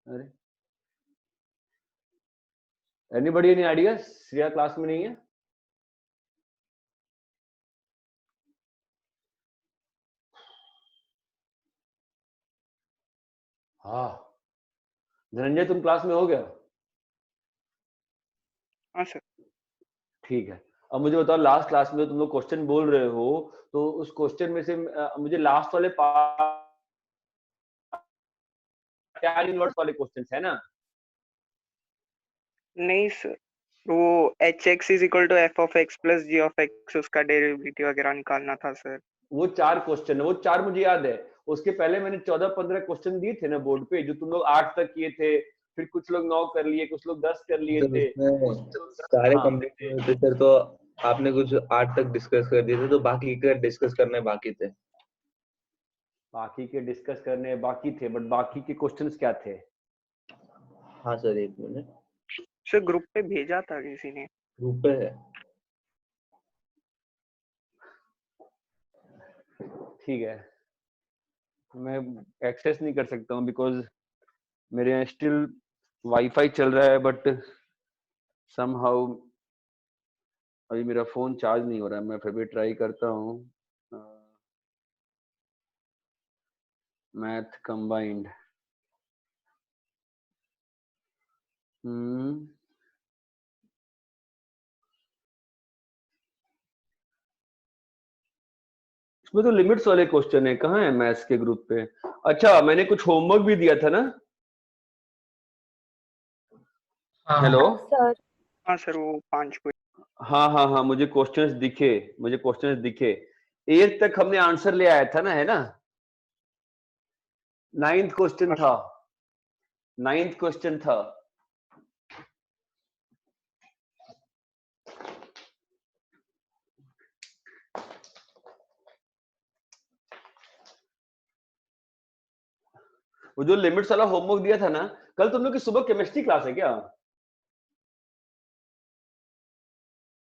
अरे anybody any idea? Shreya class में नहीं है? हाँ धनंजय तुम क्लास में हो गया? हाँ सर। ठीक है। अब मुझे बताओ लास्ट क्लास में तुम लोग क्वेश्चन बोल रहे हो तो उस क्वेश्चन में से मुझे लास्ट वाले tan इनवर्स वाले क्वेश्चंस है ना? नहीं सर, वो hx is equal to f of x plus g of x उसका डेरिवेटिव वगैरह निकालना था सर। वो 4 क्वेश्चन है, वो 4 मुझे याद है। उसके पहले मैंने 14-15 क्वेश्चन दिए थे ना बोर्ड पे, जो तुम लोग 8 तक किए थे, फिर कुछ लोग 9 कर लिए, कुछ लोग 10 कर लिए तो थे। उसमें सारे हाँ कंप्लीट हुए थे सर, तो आपने कुछ 8 तक डिस्कस कर दिए थे, तो बाकी के डिस्कस करने बाकी थे। बाकी के डिस्कस करने बाकी थे, बट बाकी के क्वेश्चंस क्या थे? हाँ सर, एक मिनट। सर ग्रुप पे भेजा था किसी ने। ग्रुप पे है। ठीक है, मैं एक्सेस नहीं कर सकता हूँ बिकॉज मेरे यहाँ स्टिल वाईफाई चल रहा है, बट समहाउ अभी मेरा फोन चार्ज नहीं हो रहा है। मैं फिर भी ट्राई करता हूँ। मैथ कंबाइंड, इसमें तो लिमिट्स वाले क्वेश्चन है, कहाँ है मैथ्स के ग्रुप पे? अच्छा मैंने कुछ होमवर्क भी दिया था ना? Hello sir. हाँ सर, वो 5 को। हाँ हाँ हाँ, मुझे क्वेश्चंस दिखे, मुझे क्वेश्चंस दिखे। 8 तक हमने आंसर ले आया था ना, है ना? 9th क्वेश्चन था, 9th क्वेश्चन था। वो जो लिमिट्स वाला होमवर्क दिया था ना, कल तुम लोग की सुबह केमिस्ट्री क्लास है क्या?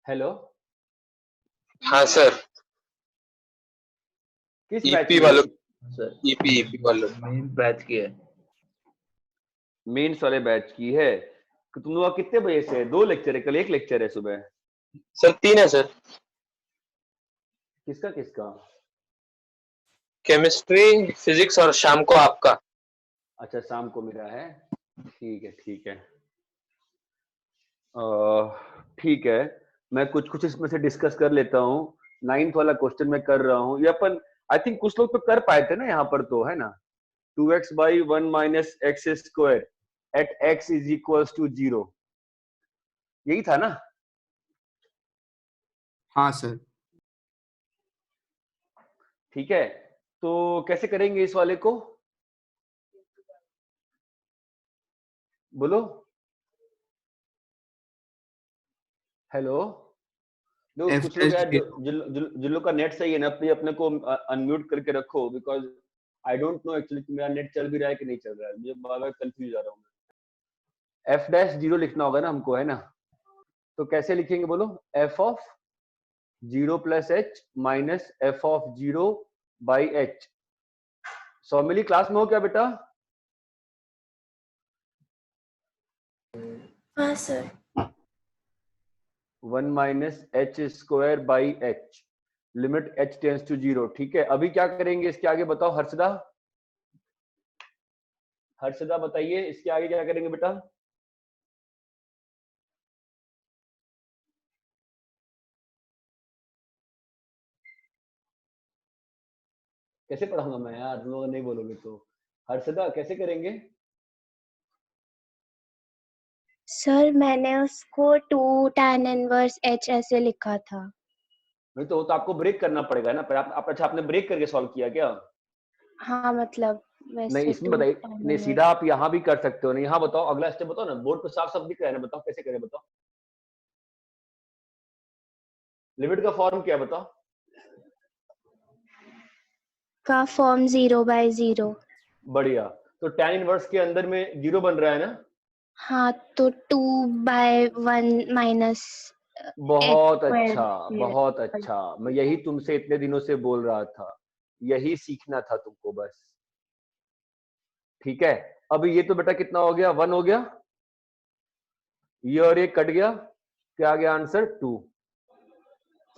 हेलो हाँ सर, किस बैच ईपी में? वालों, सर ईपी वालों। मेन बैच की है। मेंस वाले बैच की है। कि तुम लोग का कितने बजे से है? 2 लेक्चर है कल, 1 लेक्चर है सुबह? सर 3 है सर। किसका किसका? केमिस्ट्री, फिजिक्स और शाम को आपका। अच्छा शाम को मेरा है। ठीक है ठीक है। ठीक है, मैं कुछ कुछ इसमें से डिस्कस कर लेता हूँ। 9th वाला क्वेश्चन मैं कर रहा हूँ ये अपन, आई थिंक कुछ लोग तो कर पाए थे ना यहाँ पर, तो है ना? 2x by 1 minus x square at x is equals to 0, यही था ना? हाँ सर। ठीक है, तो कैसे करेंगे इस वाले को? बोलो। हेलो, लोग कुछ लोग यार जिन लोग का नेट सही है ना, अपने को अनम्यूट करके रखो, because I don't no actually मेरा नेट चल भी रहा है कि नहीं चल रहा है। मुझे बार बार कंफ्यूज जा रहा हूँ। f'0 लिखना होगा ना हमको, है ना? तो कैसे लिखेंगे बोलो? f of 0 plus h minus f of 0 by h। Soumili class में हो क्या बेटा? हाँ sir. 1 minus H square by H, limit h tends to 0। ठीक है, अभी क्या करेंगे इसके आगे बताओ हर्षदा? हर्षदा बताइए इसके आगे क्या करेंगे बेटा? कैसे पढ़ाऊंगा मैं यार, तुम लोग नहीं बोलोगे तो। हर्षदा कैसे करेंगे? सर मैंने उसको 2 tan इनवर्स h ऐसे लिखा था। नहीं तो आपको ब्रेक करना पड़ेगा ना, पर आप अच्छा आपने ब्रेक करके सॉल्व किया क्या? हाँ मतलब नहीं वैसे इसमें 2 बताइए, tan नहीं इनवर्स। सीधा आप यहाँ भी कर सकते हो ना। यहाँ बताओ, अगला स्टेप बताओ ना, बोर्ड पे साफ साफ दिख रहा है ना, बताओ कैसे करें, बताओ। लिमिट का फॉर्म क्या है बताओ? का फॉर्म 0/0। बढ़िया, तो tan इनवर्स के अंदर में 0 बन रहा है ना? हाँ तो 2/1 माइनस बहुत अच्छा, बहुत अच्छा। मैं यही तुमसे इतने दिनों से बोल रहा था, यही सीखना था तुमको बस। ठीक है, अभी ये तो बेटा कितना हो गया, 1 हो गया, ये और ये कट गया, क्या आ गया आंसर 2।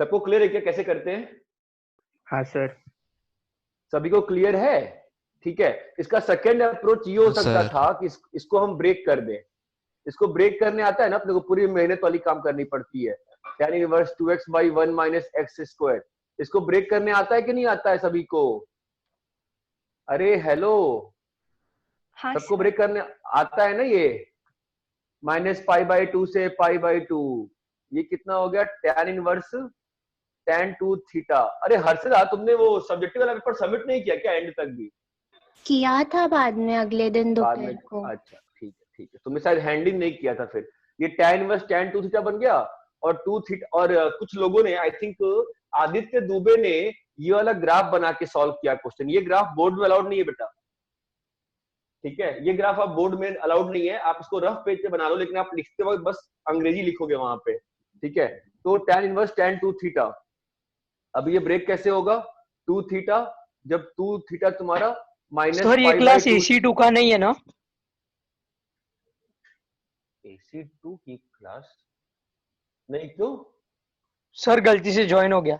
सबको क्लियर है क्या कैसे करते हैं? हाँ सर। सभी को क्लियर है? ठीक है, इसका सेकेंड अप्रोच ये हो सकता था कि इसको हम ब्रेक कर दें। इसको ब्रेक करने आता है ना अपने को, पूरी मेहनत वाली काम करनी पड़ती है। tan inverse 2x by 1 minus x square, इसको ब्रेक करने आता है कि नहीं आता है सभी को? अरे हेलो, हाँ सबको ब्रेक करने आता है ना ये? -π/2 से π/2, ये कितना हो गया tan इनवर्स tan 2 थीटा। अरे हर्षदा, तुमने वो सब्जेक्टिव वाला पेपर सबमिट नहीं किया क्या एंड तक भी? किया था बाद में, अगले दिन बाद दोपहर में? को। अच्छा ठीक है ठीक है, तुमने शायद हैंड इन नहीं किया था। फिर ये tan इनवर्स tan 2 थीटा बन गया, और 2 थीटा, और कुछ लोगों ने, आई थिंक आदित्य दुबे ने ये वाला ग्राफ बना के सॉल्व किया क्वेश्चन। ये ग्राफ बोर्ड में अलाउड नहीं है बेटा, ठीक है? ये ग्राफ आप बोर्ड में अलाउड नहीं है, आप इसको रफ पेज पे बना लो, लेकिन आप लिखते वक्त बस अंग्रेजी लिखोगे वहां पे, ठीक है? तो tan इनवर्स tan 2 थीटा, अब ये ब्रेक कैसे होगा? 2 थीटा, जब 2 थीटा तुम्हारा माइनस सर ये क्लास AC2 का नहीं है ना? AC2 की क्लास नहीं, क्यों? सर गलती से ज्वाइन हो गया।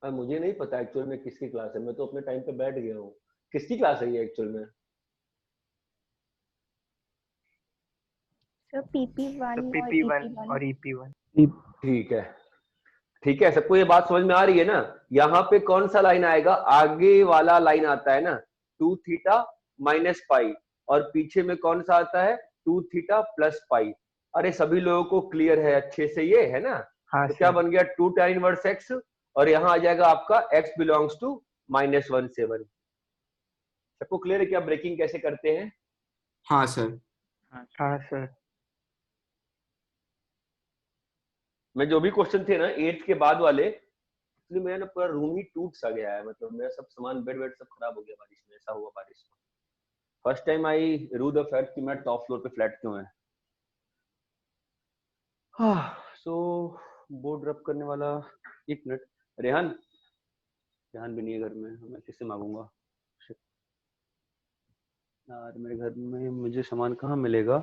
मुझे नहीं पता एक्चुअल में किसकी क्लास है, मैं तो अपने टाइम पे बैठ गया हूँ। किसकी क्लास है ये एक्चुअल में? सर PP1 और EP1। ठीक है ठीक है, सबको ये बात समझ में आ रही है ना? यहाँ पे कौन सा लाइन आएगा? आगे वाला लाइन आता है ना 2 थीटा माइनस पाई, और पीछे में कौन सा आता है? 2 थीटा प्लस पाई। अरे सभी लोगों को क्लियर है अच्छे से ये, है ना? हाँ तो क्या सर। बन गया 2 tan इनवर्स x, और यहाँ आ जाएगा आपका x बिलोंग्स टू -1/7। सबको क्लियर है क्या ब्रेकिंग कैसे करते हैं? हाँ सर। हाँ सर। मैं जो भी क्वेश्चन थे ना 8th के बाद वाले, इसलिए मेरा ना पूरा रूम ही टूट सा गया है, मतलब मेरा सब सामान बेड वेड सब खराब हो गया बारिश में। ऐसा हुआ बारिश में, फर्स्ट टाइम आई रू द फैक्ट कि मैं टॉप फ्लोर पे फ्लैट क्यों है। सो बोर्ड रब करने वाला, 1 मिनट। रेहान, रेहान भी नहीं है घर में, मैं किससे मांगूंगा यार? मेरे घर में मुझे सामान कहाँ मिलेगा?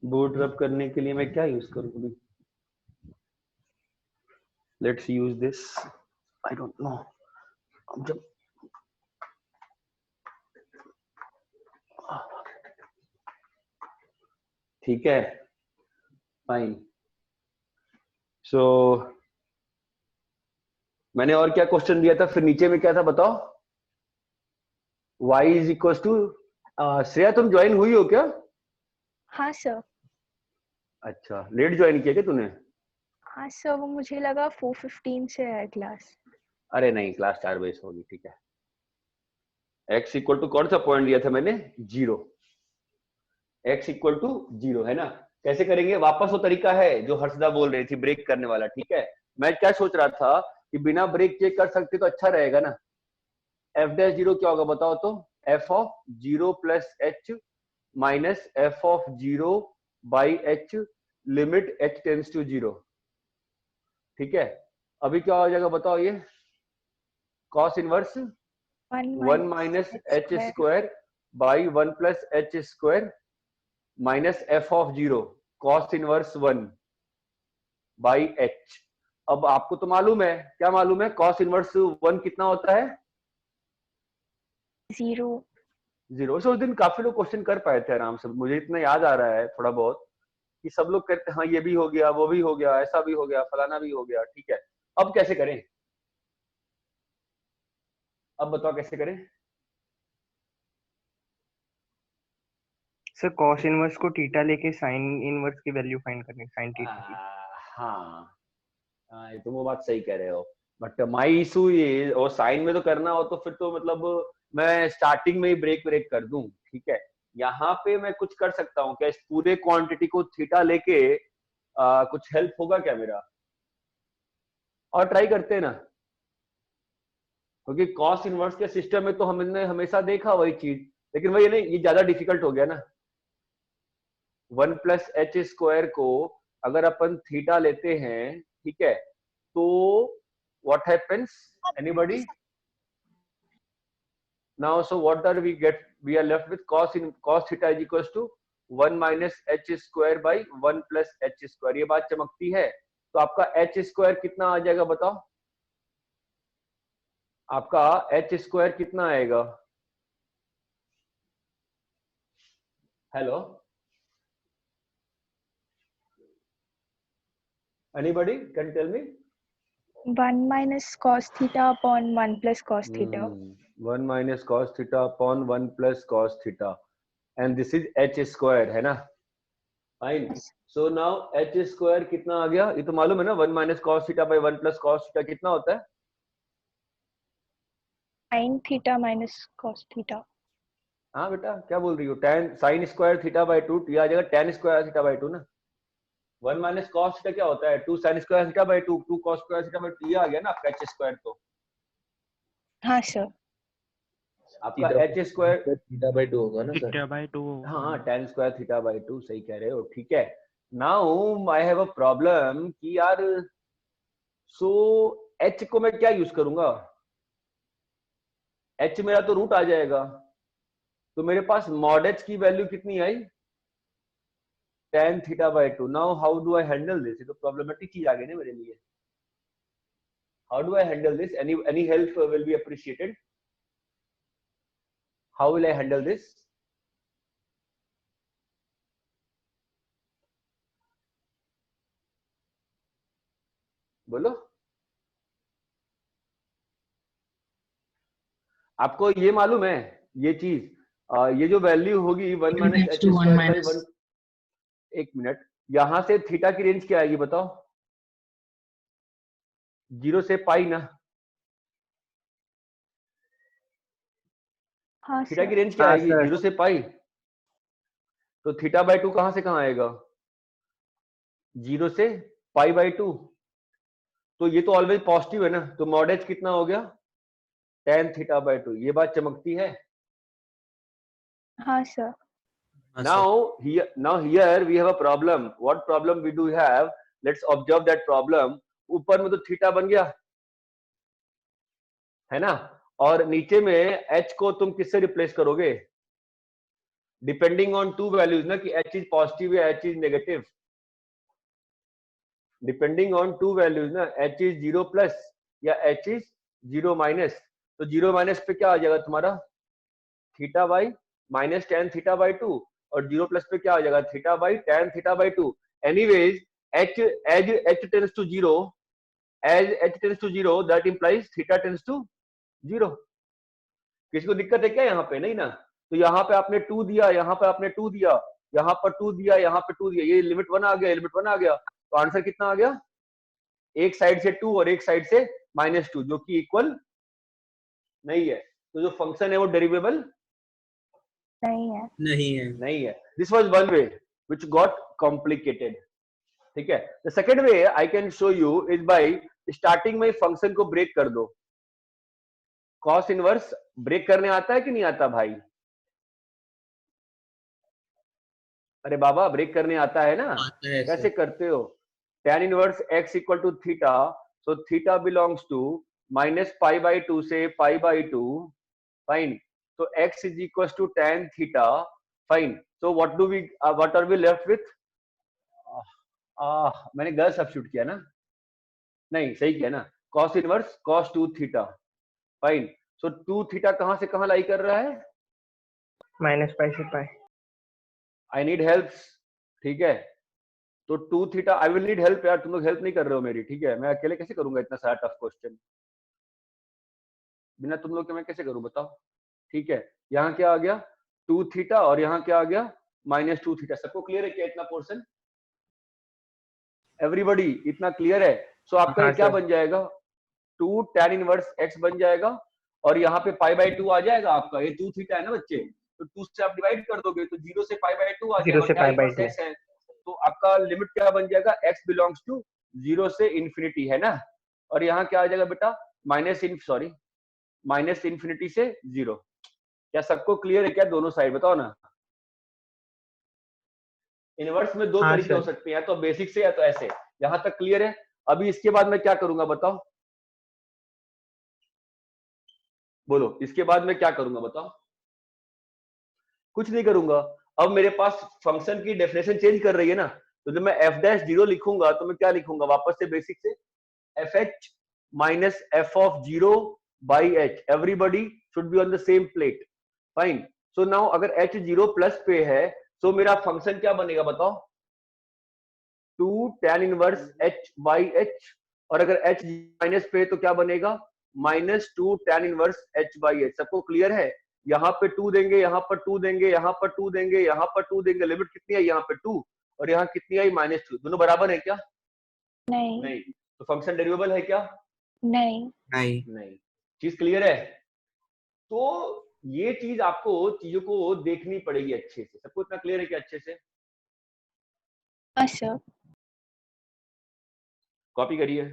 बोर्ड रब करने के लिए मैं क्या यूज करूँ अभी? Let's use this, I don't no. जब ठीक है, फाइन। सो मैंने और क्या क्वेश्चन दिया था फिर नीचे में, क्या था बताओ? y is equal to, Shreya तुम ज्वाइन हुई हो क्या? हाँ सर। अच्छा, लेट ज्वाइन किया क्या तूने? हाँ सर, वो मुझे लगा 4:15 से है क्लास। अरे नहीं, क्लास 4 बजे से होगी, ठीक है। x इक्वल टू कौन सा पॉइंट दिया था मैंने? 0। x इक्वल टू 0 है ना? कैसे करेंगे? वापस वो तरीका है जो हर्षदा बोल रही थी, ब्रेक करने वाला, ठीक है? मैं क्या सोच रहा था कि बिना ब्रेक के कर सकते तो अच्छा रहेगा ना। f'0 क्या होगा बताओ तो? f of 0 plus h minus f of 0 by h, limit h tends to 0, ठीक है? अभी क्या हो जाएगा बताओ ये? cos inverse 1 minus h square by 1 plus h square minus f of 0 cos inverse 1 by h। अब आपको तो मालूम है, क्या मालूम है? cos इनवर्स 1 कितना होता है? 0। सो उस दिन काफी लोग क्वेश्चन कर पाए थे आराम से, मुझे इतना याद आ रहा है थोड़ा बहुत कि सब लोग कहते हैं हाँ ये भी हो गया, वो भी हो गया, ऐसा भी हो गया, फलाना भी हो गया, ठीक है? अब कैसे करें? अब बताओ कैसे करें? सर cos इनवर्स को थीटा लेके sin इनवर्स की वैल्यू फाइंड करनी, sin थीटा की। हाँ हाँ, ये तो वो बात सही कह रहे हो, बट माई इशू ये, और साइन में तो करना हो तो फिर तो मतलब मैं स्टार्टिंग में ही ब्रेक कर दूं, ठीक है? यहाँ पे मैं कुछ कर सकता हूँ क्या? इस पूरे क्वांटिटी को थीटा लेके कुछ हेल्प होगा क्या मेरा? और ट्राई करते हैं ना, क्योंकि कॉस इनवर्स के सिस्टम में तो हमने हमेशा देखा वही चीज, लेकिन वही नहीं, ये ज्यादा डिफिकल्ट हो गया ना। 1 प्लस एच स्क्वायर को अगर अपन थीटा लेते हैं, ठीक है, तो what happens? Anybody? Now, so what are we get? We are left with cos theta is equals to 1 minus h square by 1 plus h square. ये बात चमकती है. तो आपका h स्क्वायर कितना आ जाएगा बताओ? आपका h स्क्वायर कितना आएगा? Hello, anybody can tell me? 1 minus cos theta upon 1 plus cos theta. 1 minus cos theta upon 1 plus cos theta, and this is h square है ना? Fine. So now h square कितना आ गया? ये तो मालूम है ना, 1 minus cos theta by 1 plus cos theta कितना होता है? Sin theta minus cos theta. हाँ बेटा, क्या बोल रही हो? tan sin square theta by 2, ये आ जाएगा tan square theta by 2 ना. 1 minus cos theta क्या होता है? 2 sin square theta by 2, 2 cos square theta by 2, ये आ गया ना आपका h square. तो हाँ सर. आपका h square थीटा बाय 2 होगा ना सर? Theta by 2. हाँ, tan square theta by 2 सही कह रहे हो. ठीक है. Now I have a problem कि यार so h को मैं क्या यूज करूंगा? h मेरा तो रूट आ जाएगा. तो मेरे पास mod h की वैल्यू कितनी आई? tan theta by 2. Now how do I handle this? ये तो प्रॉब्लमेटिक चीज आ गई ना मेरे लिए. How do I handle this? Any help will be appreciated. How will I handle this? बोलो. आपको ये मालूम है ये चीज, ये जो वैल्यू होगी 1 minus h square by 1. एक मिनट, यहां से थीटा की रेंज क्या आएगी बताओ? 0 से पाई ना. हाँ थीटा सर. की रेंज क्या आएगी? 0 से पाई. तो थीटा बाय 2 कहां से कहां आएगा? 0 से पाई बाय 2. तो ये तो ऑलवेज पॉजिटिव है ना. तो मॉड एच कितना हो गया? tan theta by 2. ये बात चमकती है. हाँ sir. Now here we have a problem. What problem we do have? Let's observe that problem. ऊपर में तो थीटा बन गया है ना, और नीचे में h को तुम किससे रिप्लेस करोगे? डिपेंडिंग ऑन टू वैल्यूज ना, कि h इज पॉजिटिव या h is negative. Depending on to values ना, h इज 0 प्लस या h इज 0 माइनस. तो 0 माइनस पे क्या आ जाएगा तुम्हारा? Theta by minus tan theta by 2, और 0 प्लस पे क्या आ जाएगा? Theta by tan theta by 2. Anyways h as h tends to 0, as h tends to 0, that implies theta tends to 0. किसी को दिक्कत है क्या यहाँ पे? नहीं ना. तो यहाँ पे आपने 2 दिया, यहाँ पे आपने 2 दिया, यहाँ पर 2 दिया, यहाँ पे 2 दिया, ये लिमिट 1 आ गया, लिमिट 1 आ गया. तो आंसर कितना आ गया? एक साइड से 2 और एक साइड से -2, जो कि इक्वल नहीं है. तो जो फंक्शन है वो डेरिवेबल नहीं है. This was one way which got complicated. ठीक है. The second way I can show you is by starting में फंक्शन को ब्रेक कर दो. कॉस इनवर्स ब्रेक करने आता है कि नहीं आता भाई? अरे बाबा, ब्रेक करने आता है ना. कैसे करते हो? tan inverse x equal to theta. So theta belongs to minus pi by 2 से pi by 2. Fine. So x is equals to tan theta. Fine. So what are we left with? मैंने गलत सब्स्टिट्यूट किया ना? नहीं, सही किया ना. cos inverse cos 2 theta. Fine. So 2 theta कहां से कहां लाई कर रहा है? माइनस पाई से पाई. I need help. ठीक है. तो 2 theta, I will need help यार. तुम लोग हेल्प नहीं कर रहे हो मेरी. ठीक है. मैं अकेले कैसे करूंगा इतना सारा टफ क्वेश्चन? बिना तुम लोग के मैं कैसे करूं बताओ? ठीक है. यहाँ क्या आ गया? 2 थीटा, और यहाँ क्या आ गया? -2 थीटा. सबको क्लियर है क्या इतना पोर्शन? एवरीबॉडी इतना क्लियर है? सो आपका ये क्या बन जाएगा? 2 tan इनवर्स x बन जाएगा, और यहाँ पे पाई बाई 2 आ जाएगा आपका. ये 2 थीटा है ना बच्चे, तो 2 से आप डिवाइड कर दोगे तो 0 से पाई बाई 2 आ जाएगा. 0 से पाई बाई 2 है. तो आपका लिमिट क्या बन जाएगा? x बिलोंग्स टू 0 से इंफिनिटी है ना. और यहाँ क्या आ जाएगा बेटा? माइनस इंफिनिटी से 0. क्या सबको क्लियर है क्या दोनों साइड? बताओ ना. इनवर्स में दो तरीके हो सकते हैं, या तो बेसिक से या तो ऐसे. यहां तक क्लियर है? अभी इसके बाद मैं क्या करूंगा बताओ? बोलो इसके बाद मैं क्या करूंगा बताओ? कुछ नहीं करूंगा। अब मेरे पास फंक्शन की डेफिनेशन चेंज कर रही है ना, तो जब मैं f डैश 0 लिखूंगा तो मैं क्या लिखूंगा वापस से बेसिक से, F H minus F of 0 by H, everybody should be on the same plate, fine. So now अगर h 0 प्लस पे है तो मेरा फंक्शन क्या बनेगा बताओ? 2 tan inverse h by h, और अगर h माइनस पे तो क्या बनेगा? Minus 2 tan inverse h by h। सबको क्लियर है? यहाँ पे 2 देंगे, यहाँ पर 2 देंगे, यहाँ पर 2 देंगे, यहाँ पर 2 देंगे, लिमिट कितनी आई यहाँ पे 2, और यहाँ कितनी आई -2, दोनों बराबर है क्या? नहीं नहीं। तो फंक्शन डेरिवेबल है क्या? नहीं नहीं। चीज क्लियर है? तो ये चीज आपको चीजों को देखनी पड़ेगी अच्छे से। सबको इतना क्लियर है क्या अच्छे से? हाँ सर। कॉपी करिए।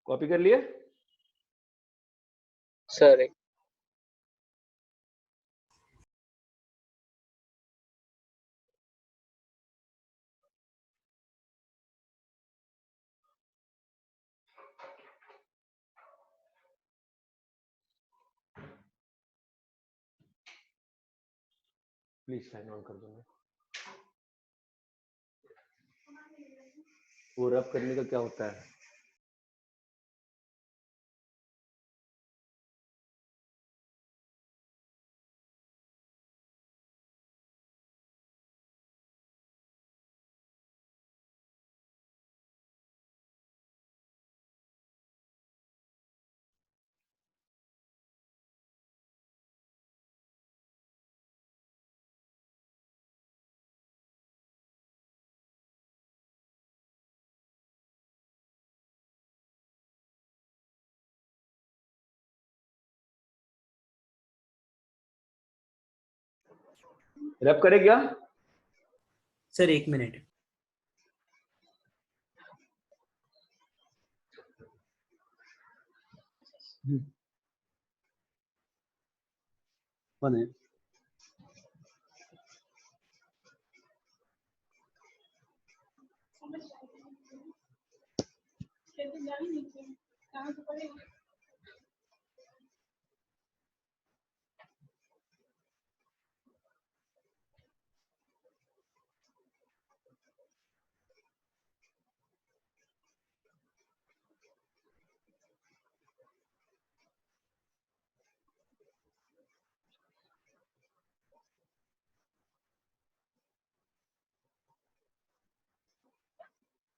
कॉपी कर लिए? सर एक प्लीज साइन ऑन कर दो ना। वो रब करने का क्या होता है? रब करे क्या? Sir 1 minute. बने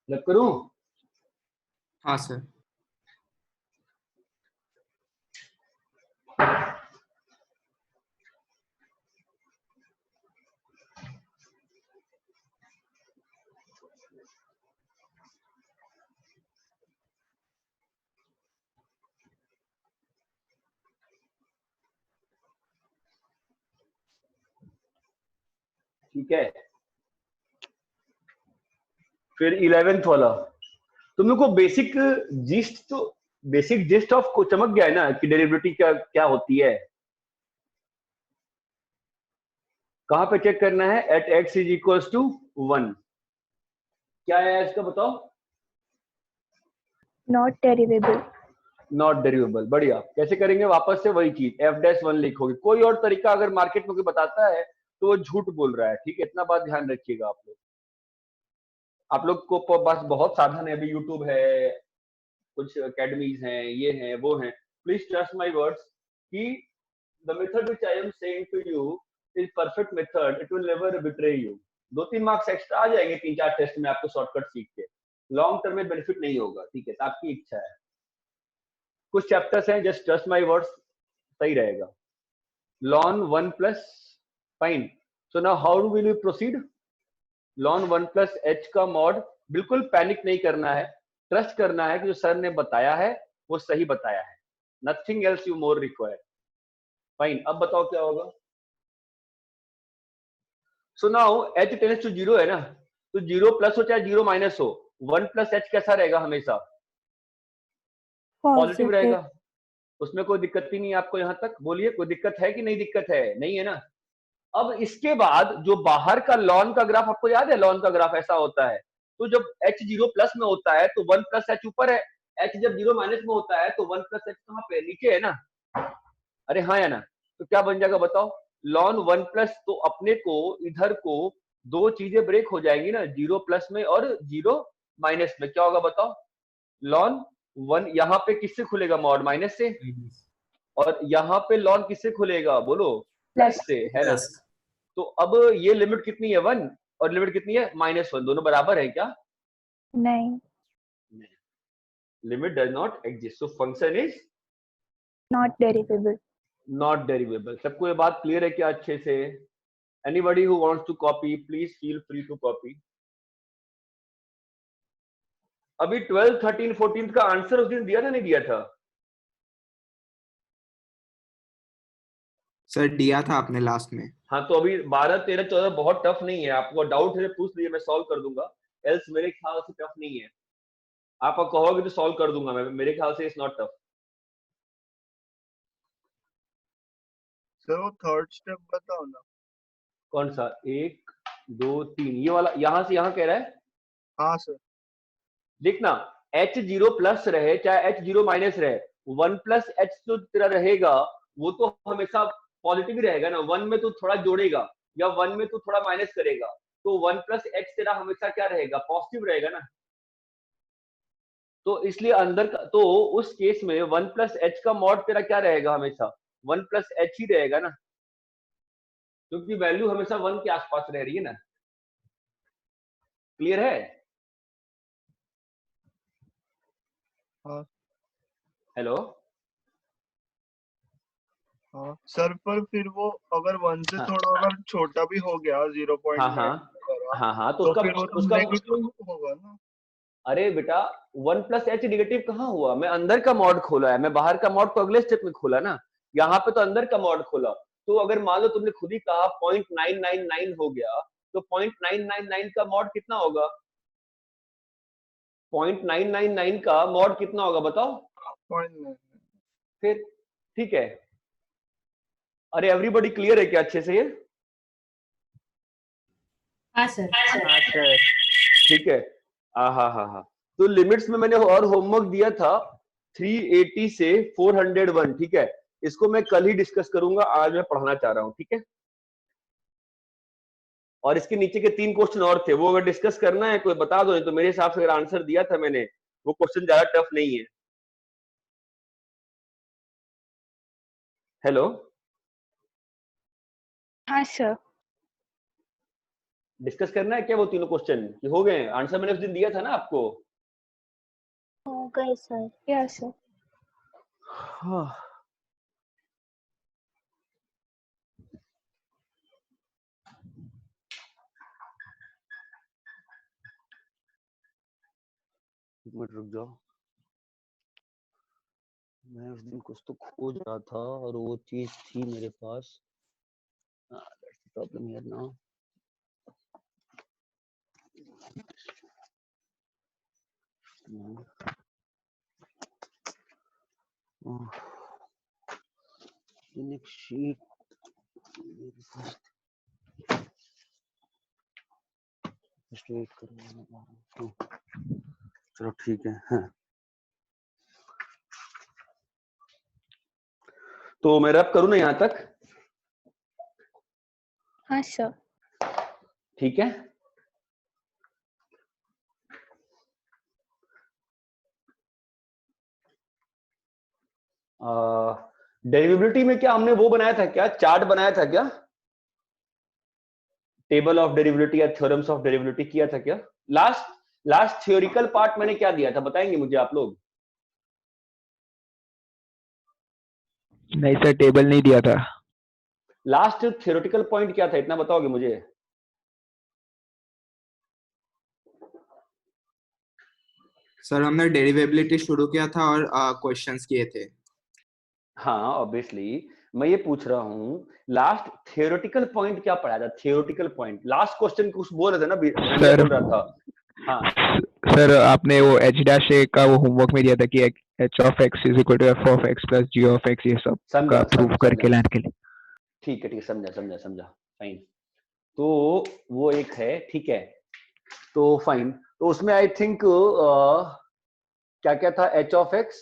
रब करूं? हाँ सर। ठीक है। फिर 11th वाला तुम लोग को बेसिक जिस्ट ऑफ को चमक गया है ना कि डेरिवेटिव क्या क्या होती है। कहां पे चेक करना है? At x is equals to 1। क्या है इसका बताओ? Not derivable. Not derivable. बढ़िया। कैसे करेंगे? वापस से वही चीज f डैश 1 लिखोगे। कोई और तरीका अगर मार्केट में कोई बताता है तो वो झूठ बोल रहा है, ठीक है? इतना बात ध्यान रखिएगा आप लोग को पास बहुत साधन है। अभी यूट्यूब है, कुछ अकेडमीज हैं, ये हैं वो हैं। प्लीज ट्रस्ट माय वर्ड्स कि the method which I am saying to you is perfect method, it will never betray you. 2-3 marks extra आ जाएंगे 3-4 टेस्ट में आपको शॉर्टकट सीख के, लॉन्ग टर्म में बेनिफिट नहीं होगा, ठीक है? तो आपकी इच्छा है। कुछ चैप्टर्स हैं, जस्ट ट्रस्ट माय वर्ड्स, सही रहेगा। ln 1 plus fine. So now how do will you proceed? ln 1 plus h का मॉड, बिल्कुल पैनिक नहीं करना है, ट्रस्ट करना है कि जो सर ने बताया है वो सही बताया है, nothing else you more require. Fine, अब बताओ क्या होगा? So now h tends to 0 है ना, तो 0 प्लस हो चाहे 0 माइनस हो, 1 प्लस h कैसा रहेगा? हमेशा पॉजिटिव रहेगा, उसमें कोई दिक्कत ही नहीं है आपको। यहां तक बोलिए, कोई दिक्कत है कि नहीं? दिक्कत है, नहीं है ना? अब इसके बाद जो बाहर का लॉन का ग्राफ, आपको याद है लॉन का ग्राफ ऐसा होता है, तो जब h 0 प्लस में होता है तो 1 प्लस h ऊपर है, h जब 0 माइनस में होता है तो 1 प्लस h कहां पे? नीचे है ना? अरे हाँ या ना? तो क्या बन जाएगा बताओ? ln 1 प्लस, तो अपने को इधर को दो चीजें ब्रेक हो जाएंगी ना, 0 प्लस में और 0 माइनस में। क्या होगा बताओ? ln 1 यहाँ पे किससे खुलेगा? मॉड माइनस से, और यहाँ पे ln किससे खुलेगा? बोलो, प्लस से, है ना? तो अब ये लिमिट कितनी है? 1, और लिमिट कितनी है? -1। दोनों बराबर है क्या? नहीं, limit does not exist, so function is not derivable. Not derivable. सबको ये बात क्लियर है क्या अच्छे से? Anybody who wants to copy, please feel free to copy. अभी 12, 13, 14 का आंसर उस दिन दिया था, नहीं दिया था? सर दिया था आपने लास्ट में। हाँ, तो अभी 12, 13, 14 बहुत टफ नहीं है। आपको डाउट है पूछ लीजिए, मैं सॉल्व कर दूंगा, एल्स मेरे ख्याल से टफ नहीं है। आप कहोगे तो सॉल्व कर दूंगा मैं, मेरे ख्याल से इट्स नॉट टफ। सर वो थर्ड स्टेप बताओ ना। कौन सा? 1, 2, 3, ये वाला, यहां से यहां कह रहा है? हाँ सर। देखना, h 0 प्लस रहे चाहे h 0 माइनस रहे, 1 प्लस h जो तेरा रहेगा वो तो हमेशा पॉजिटिव ही रहेगा ना। 1 में तो थोड़ा जोड़ेगा या 1 में तो थोड़ा माइनस करेगा, तो 1 प्लस h तेरा हमेशा क्या रहेगा? पॉजिटिव रहेगा ना। तो इसलिए अंदर का, तो उस केस में 1 प्लस h का मॉड तेरा क्या रहेगा? हमेशा 1 प्लस h ही रहेगा ना, क्योंकि वैल्यू हमेशा 1 के आसपास रह रही है ना। क्लियर है? हाँ। हेलो? हाँ सर, पर फिर वो अगर 1 से थोड़ा अगर छोटा भी हो गया 0.9 हाँ, तो फिर उसका नेगेटिव होगा ना। अरे बेटा, 1 प्लस h निगेटिव कहाँ हुआ? मैं अंदर का मॉड खोला है, मैं बाहर का मॉड तो अगले स्टेप में खोला ना। यहाँ पे तो अंदर का मॉड खोला, तो अगर मान लो तुमने खुद ही कहा 0.999 हो गया, तो 0.999 का मॉड कितना होगा? 0.999 का मॉड कितना होगा बताओ? 0.9। फिर ठीक है। अरे एवरीबॉडी क्लियर है क्या अच्छे से ये? हाँ सर। ठीक है। हाँ। तो लिमिट्स में मैंने और होमवर्क दिया था 380 से 401, ठीक है? इसको मैं कल ही डिस्कस करूंगा, आज मैं पढ़ाना चाह रहा हूँ, ठीक है? और इसके नीचे के 3 क्वेश्चन और थे, वो अगर डिस्कस करना है कोई बता दो, नहीं तो मेरे हिसाब से अगर आंसर दिया था मैंने, वो क्वेश्चन ज्यादा टफ नहीं है। हेलो? हाँ सर। डिस्कस करना है क्या वो तीनों क्वेश्चन, कि हो गए? आंसर मैंने उस दिन दिया था ना आपको। हो गए सर। Yes sir. हाँ। एक मिनट रुक जाओ, मैं उस दिन कुछ तो खोज रहा था और वो चीज थी मेरे पास। प्रॉब्लम है ना। शीट वेट करो, चलो ठीक है। हाँ। तो मैं रैप करूं ना यहाँ तक? हाँ सर। ठीक है। डेरिवेबिलिटी में क्या हमने वो बनाया था क्या? चार्ट बनाया था क्या? टेबल ऑफ डेरिवेबिलिटी या थ्योरम्स ऑफ डेरिवेबिलिटी किया था क्या? लास्ट थ्योरिकल पार्ट मैंने क्या दिया था बताएंगे मुझे आप लोग? नहीं सर, टेबल नहीं दिया था। लास्ट थियोरेटिकल पॉइंट क्या था, इतना बताओगे मुझे? सर हमने डेरिवेबिलिटी शुरू किया था और क्वेश्चंस किए थे। हाँ ऑब्वियसली, मैं ये पूछ रहा हूँ लास्ट थियोरेटिकल पॉइंट क्या पढ़ाया था? थियोरेटिकल पॉइंट लास्ट क्वेश्चन कुछ बोल रहे थे ना, धनंजय सर बोल रहा था। हाँ सर आपने वो एच डैश ए का वो होमवर्क में दिया था कि h of x is equal to f of x plus g of x, ये सब का प्रूफ करके लाने के लिए। ठीक है समझा समझा समझा, फाइन। तो वो एक है, ठीक है, तो फाइन। तो उसमें आई थिंक क्या क्या था? एच ऑफ एक्स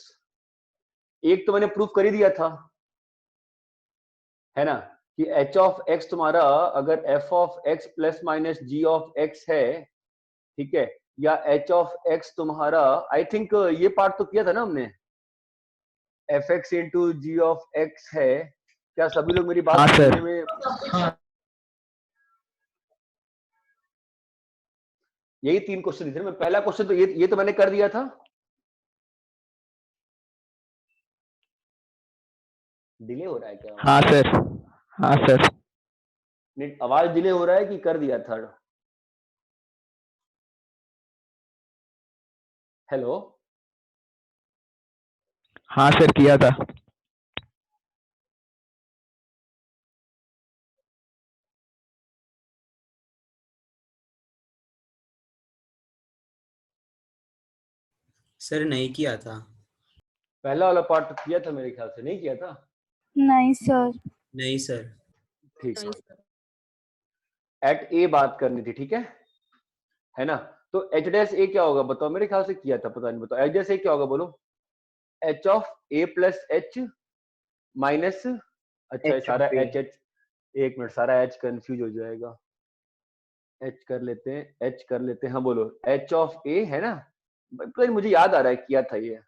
एक तो मैंने प्रूफ कर ही दिया था, है ना, कि एच ऑफ एक्स तुम्हारा अगर f of x plus minus ji of x है, ठीक है, या एच ऑफ एक्स तुम्हारा, आई थिंक ये पार्ट तो किया था ना हमने, f x into ji of x है। क्या सभी लोग मेरी बात हाँ सर। सुनने में? यही 3 क्वेश्चन थे ना। पहला क्वेश्चन तो ये तो मैंने कर दिया था। डिले हो रहा है क्या? हाँ सर, हाँ सर। नेट आवाज डिले हो रहा है कि कर दिया था? हेलो, हाँ सर, किया था। सर नहीं किया था। पहला वाला पार्ट किया था मेरे ख्याल से, नहीं किया था? नहीं सर। नहीं सर। ठीक है, एट ए बात करनी थी, ठीक है ना? तो एच डैश ए क्या होगा बताओ? मेरे ख्याल से किया था, पता नहीं, बताओ एच डैश ए क्या होगा बोलो? H of A plus H minus, अच्छा ये सारा एच एच, एक मिनट, सारा एच कंफ्यूज हो जाएगा। एच कर लेते हैं, एच कर लेते हैं, हाँ बोलो, एच ऑफ ए है ना, तो मुझे याद आ रहा है किया था ये,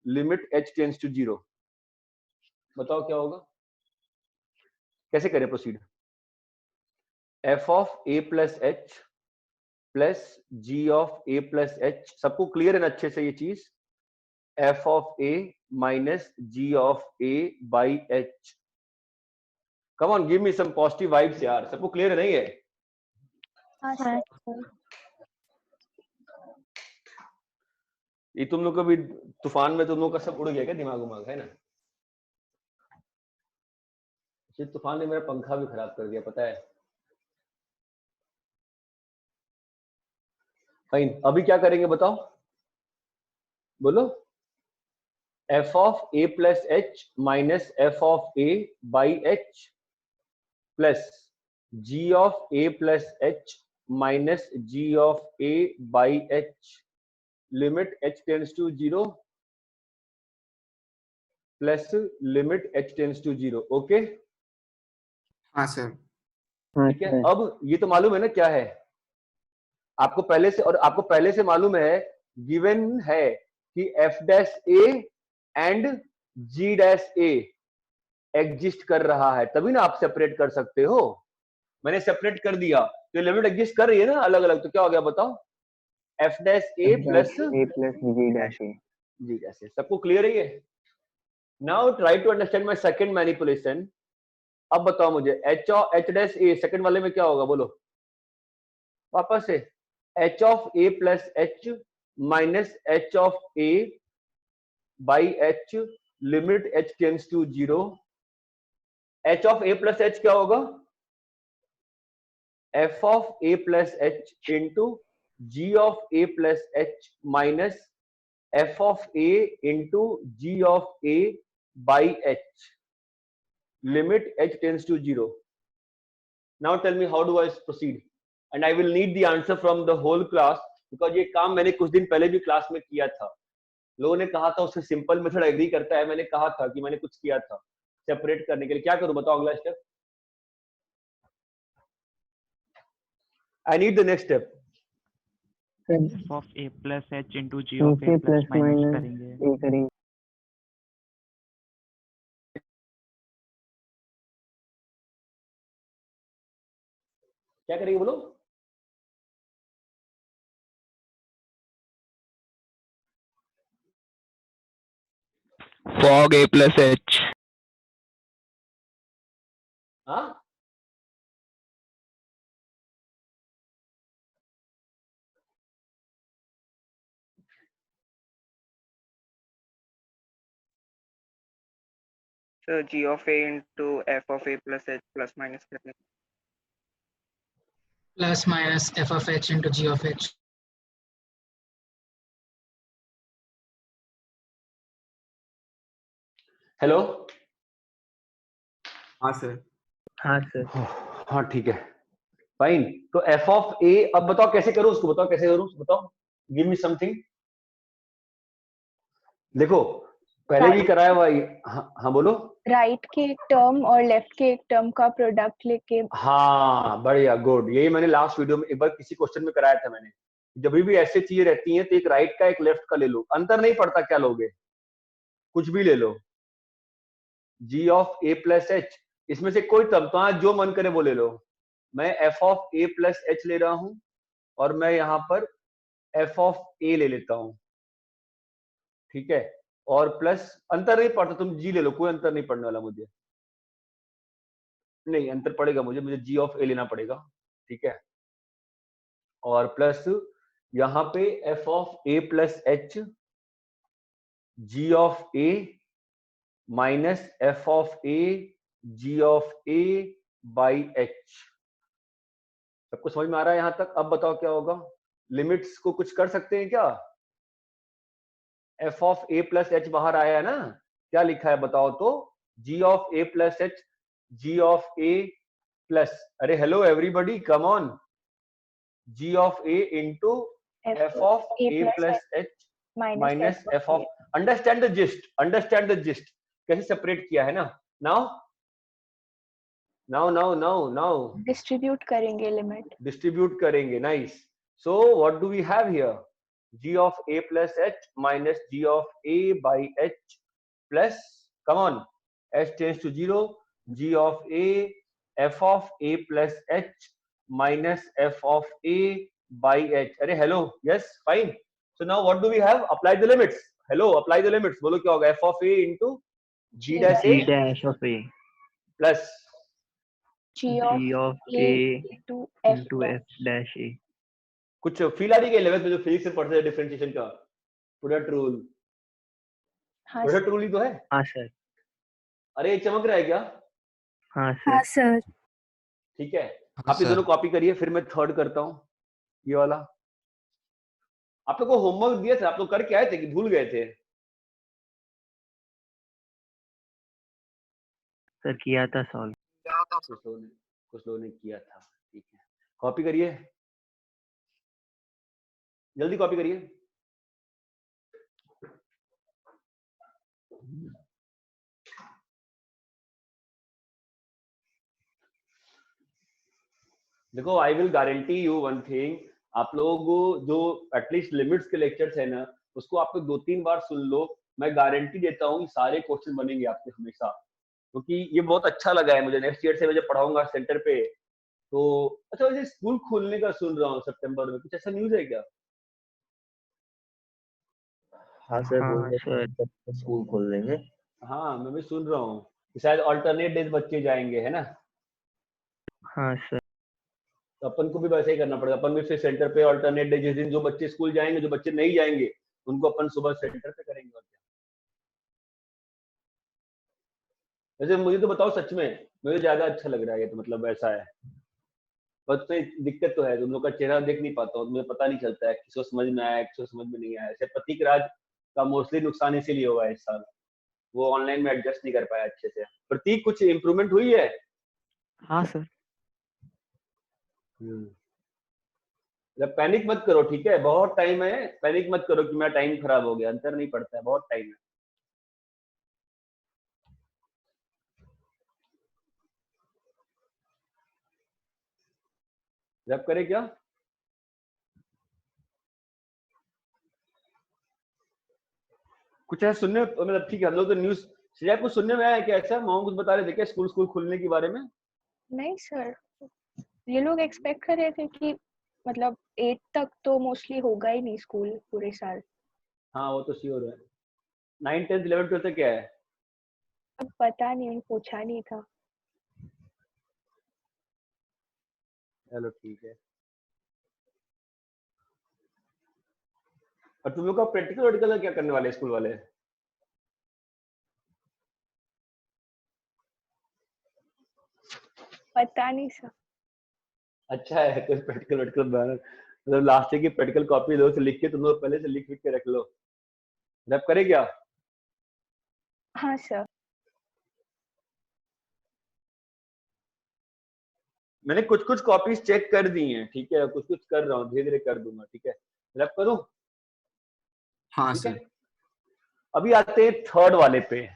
लिमिट एच टेंड्स टू 0, बताओ क्या होगा, कैसे करें proceed? F of A plus h plus g of A plus h, सबको क्लियर है ना अच्छे से ये चीज? F of a minus ji of A by h. Come on, give me some positive vibes यार, सबको क्लियर है नहीं है? हाँ सर। ये तुम लोग को भी तूफान में तुम लोग का सब उड़ गया क्या, दिमाग उमाग, है ना? ये तूफान ने मेरा पंखा भी खराब कर दिया, पता है। फाइन, अभी क्या करेंगे बताओ, बोलो? F of A plus H minus F of A by h plus g of A plus H minus ji of A by H, limit h tends to 0 plus limit h tends to 0, okay? हाँ sir. ठीक है, अब ये तो मालूम है ना क्या है आपको पहले से, और आपको पहले से मालूम है, गिवन है कि f dash a and g dash a exist कर रहा है, तभी ना आप सेपरेट कर सकते हो। मैंने सेपरेट कर दिया तो लिमिट एग्जिस्ट कर रही है ना अलग अलग, तो क्या हो गया बताओ? F dash a plus ji dash a. G dash a, सबको क्लियर है ये? Now try to understand my second manipulation. अब बताओ मुझे एच डैश ए सेकंड वाले में क्या होगा बोलो वापस से? H of A plus H minus h of A by H, limit h tends to 0। H of A plus h क्या होगा? F of A plus h into ji of A plus H minus F of A into ji of A by H, limit h tends to 0। Now tell me how do I proceed, and I will need the answer from the whole class, because ये काम मैंने कुछ दिन पहले भी class में किया था। लोगों ने कहा था उससे सिंपल मेथड एग्री करता है, मैंने कहा था कि मैंने कुछ किया था सेपरेट करने के लिए। क्या करूं बताओ अगला step? I need the next step. Of A plus h into ji of A plus minus करेंगे। क्या करेंगे बोलो? फॉग a plus h. So g of a into f of a plus h plus minus करने plus minus f of h into g of h. Hello. हाँ sir. हाँ sir. हाँ ठीक है, फाइन। तो एफ ऑफ ए, अब बताओ कैसे करूं उसको, बताओ कैसे करूं, बताओ, गिव मी समथिंग। देखो पहले भी कराया हुआ है। हाँ हाँ बोलो। राइट के एक टर्म और लेफ्ट के एक टर्म का प्रोडक्ट लेके। हाँ बढ़िया, गुड। यही मैंने लास्ट वीडियो में एक बार किसी क्वेश्चन में कराया था मैंने। जब भी ऐसे चीजें रहती हैं तो एक राइट का एक लेफ्ट का ले लो, अंतर नहीं पड़ता क्या लोगे, कुछ भी ले लो। जी ऑफ ए प्लस एच, इसमें से कोई टर्म तो जो मन करे वो ले लो। मैं F of A plus H ले रहा हूं और मैं यहां पर एफ ऑफ ए ले लेता हूं, ठीक है। और प्लस, अंतर नहीं पड़ता, तुम जी ले लो, कोई अंतर नहीं पड़ने वाला मुझे। नहीं अंतर पड़ेगा मुझे, मुझे जी ऑफ ए लेना पड़ेगा, ठीक है। और प्लस यहां पे f of A plus H, ji of a minus F of a g of A by h. सबको समझ में आ रहा है यहां तक? अब बताओ क्या होगा, लिमिट्स को कुछ कर सकते हैं क्या? F of A plus H बाहर आया है ना, क्या लिखा है बताओ तो, G of A plus H G of A plus, अरे hello everybody come on, G of A into F of A plus H minus F of, understand the gist, understand the gist, कैसे separate किया है ना। Now now now now now distribute करेंगे limit, distribute करेंगे, nice. So what do we have here, g of a plus h minus g of a by h plus, come on, h tends to 0, g of a f of a plus h minus f of a by h, अरे hello, yes, fine. So now what do we have, apply the limits, hello, apply the limits, बोलो क्या होगा, f of a into g dash a of a plus g of a into f dash a। कुछ feel आ रही है 11th में जो physics से पढ़ते हैं डिफरेंशिएशन का, प्रोडक्ट रूल, प्रोडक्ट रूल ही तो है। हाँ सर। अरे ये चमक रहा है क्या? हाँ सर। ठीक है, आप ये दोनों कॉपी करिए, फिर मैं थर्ड करता हूँ ये वाला। आप लोग को होमवर्क दिया था, आप लोग करके आए थे कि भूल गए थे? सर किया था सॉल्व। कुछ लोगों ने किया था, ठीक है। कॉपी करिए, जल्दी कॉपी करिए। देखो I will guarantee you one thing, आप लोग जो एटलीस्ट लिमिट्स के लेक्चर्स है ना, उसको आप लोग 2-3 बार सुन लो, मैं गारंटी देता हूँ सारे क्वेश्चन बनेंगे आपके हमेशा, क्योंकि ये बहुत अच्छा लगा है मुझे। नेक्स्ट ईयर से मैं जब पढ़ाऊंगा सेंटर पे तो, अच्छा वैसे स्कूल खोलने का सुन रहा हूँ सितंबर में, कुछ ऐसा न्यूज है क्या? हाँ सर, स्कूल खोल देंगे। हाँ मैं भी सुन रहा हूँ कि शायद अल्टरनेट डेज बच्चे जाएंगे, है ना? हाँ सर। तो अपन को भी वैसे ही करना पड़ेगा, अपन भी फिर सेंटर पे अल्टरनेट डे, जिस दिन जो बच्चे स्कूल जाएंगे, जो बच्चे नहीं जाएंगे उनको अपन सुबह सेंटर पे करेंगे। और क्या, वैसे मुझे तो बताओ सच में, मुझे ज्यादा अच्छा लग रहा है ये तो, मतलब ऐसा है। बस में दिक्कत तो है, तुम लोग का चेहरा देख नहीं पाता हूँ, मुझे पता नहीं चलता है किसको समझ में आया किसको समझ में नहीं आया। ऐसे प्रतीक राज का मोस्टली नुकसान इसीलिए हुआ है इस साल, वो ऑनलाइन में एडजस्ट नहीं कर पाया अच्छे से। प्रतीक कुछ इम्प्रूवमेंट हुई है? हाँ सर। पैनिक मत करो, ठीक है, बहुत टाइम है, पैनिक मत करो कि मेरा टाइम खराब हो गया, अंतर नहीं पड़ता है, बहुत टाइम है। रब करे क्या? कुछ है सुनने मतलब, ठीक है, हम लोग तो न्यूज शायद कुछ सुनने में आया क्या, ऐसा मोहन कुछ बता रहे थे क्या स्कूल खुलने के बारे में? नहीं सर, ये लोग एक्सपेक्ट कर रहे थे कि मतलब 8 तक तो मोस्टली होगा ही नहीं स्कूल पूरे साल। हाँ वो तो श्योर है। 9, 10, 11, 12 क्या है? अब पता नहीं, पूछा नहीं था। चलो ठीक है। और तुम लोग का प्रैक्टिकल वर्टिकल क्या करने वाले स्कूल वाले? पता नहीं सर। अच्छा है, कुछ प्रैक्टिकल मतलब लास्ट ईयर की प्रैक्टिकल कॉपी लो, से लिख के तुम लोग पहले से लिख के रख लो। रैप करे क्या? हाँ सर। मैंने कुछ कॉपीज चेक कर दी हैं, ठीक है, कुछ कर रहा हूँ, धीरे धीरे कर दूंगा, ठीक है। रैप करूँ? हाँ ठीक सर। है, अभी आते हैं थर्ड वाले पे।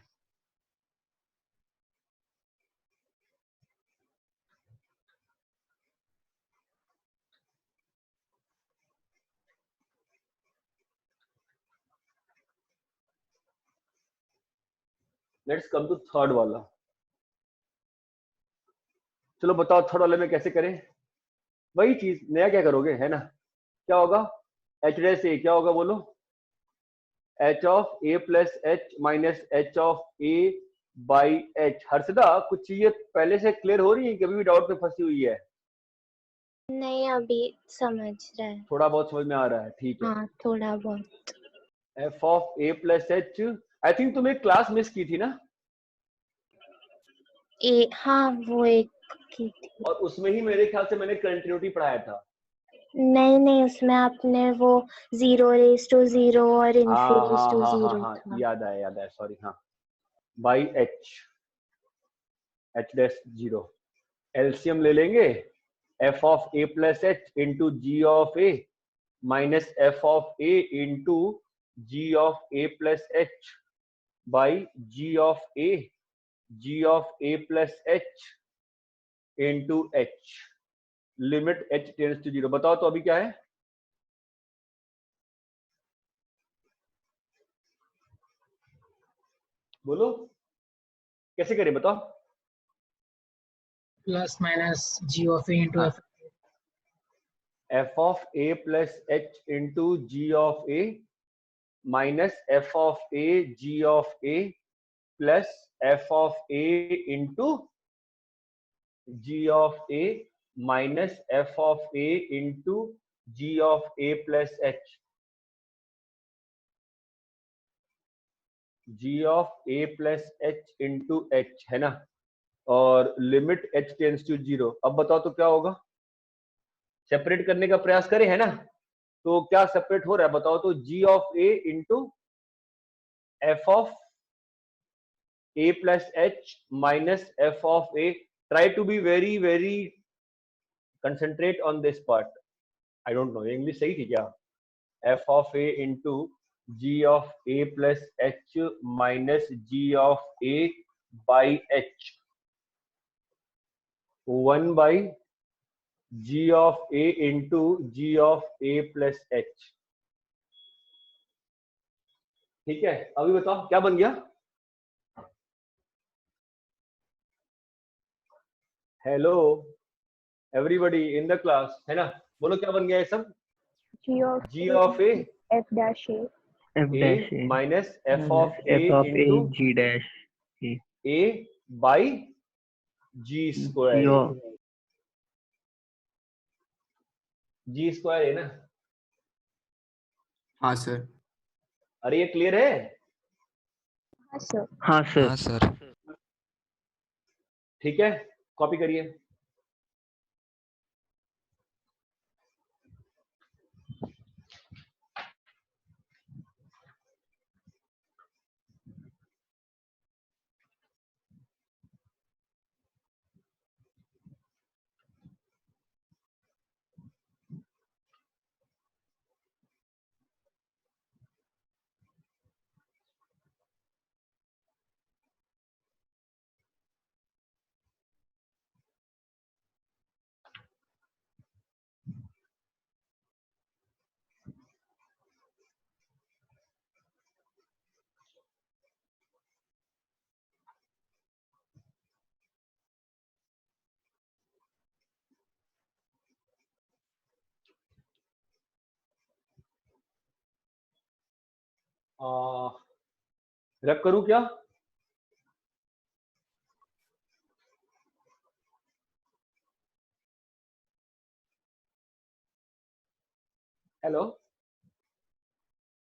लेट्स कम टू थर्ड वाला। चलो बताओ थर्ड वाले में कैसे करें। वही चीज, नया क्या करोगे, है ना? क्या होगा? एच डैश ए क्या होगा बोलो? H of A plus H minus h of A by H. Harshada, कुछ चीजें पहले से क्लियर हो रही है कि अभी भी डाउट में फंसी हुई है? नहीं, अभी समझ रहा है। थोड़ा बहुत समझ में आ रहा है, ठीक है। हाँ, थोड़ा बहुत। F of A plus H, I think तुम एक क्लास मिस की थी ना? हाँ, वो एक की थी। और उसमें ही मेरे ख्याल से मैंने कंटिन्यूटी पढ़ाया था। नहीं, उसमें आपने वो 0 और इन्फी हाँ, था। याद आया, सॉरी। हाँ, by h, h dash 0। LCM ले लेंगे, f of A plus h into ji of a minus F of A into ji of A plus h by ji of A plus h into h, limit h tends to 0। बताओ तो अभी क्या है? बोलो कैसे करें, बताओ। Plus minus ji of A into f f of A plus h into ji of a minus F of a g of A plus f of A into ji of a minus F of A into ji of A plus H, ji of A plus h into h, है ना? और limit h tends to 0। अब बताओ तो क्या होगा? Separate करने का प्रयास करें, है ना? तो क्या सेपरेट हो रहा है बताओ तो? G of A into F of A plus H minus F of A. Try to be very very concentrate on this part. I don't know, English सही थी क्या? F of A into ji of A plus H minus ji of A by H, 1 by ji of A into ji of A plus H. ठीक है, अभी बताओ क्या बन गया? Hello everybody in the class, है ना? बोलो क्या बन गया ये सब? G of A F dash A A minus F of A into ji dash A by G square. G square है ना? हाँ सर। अरे ये क्लियर है? हाँ सर। हाँ सर। हाँ सर। ठीक है, कॉपी करिए। रैप करूं क्या? Hello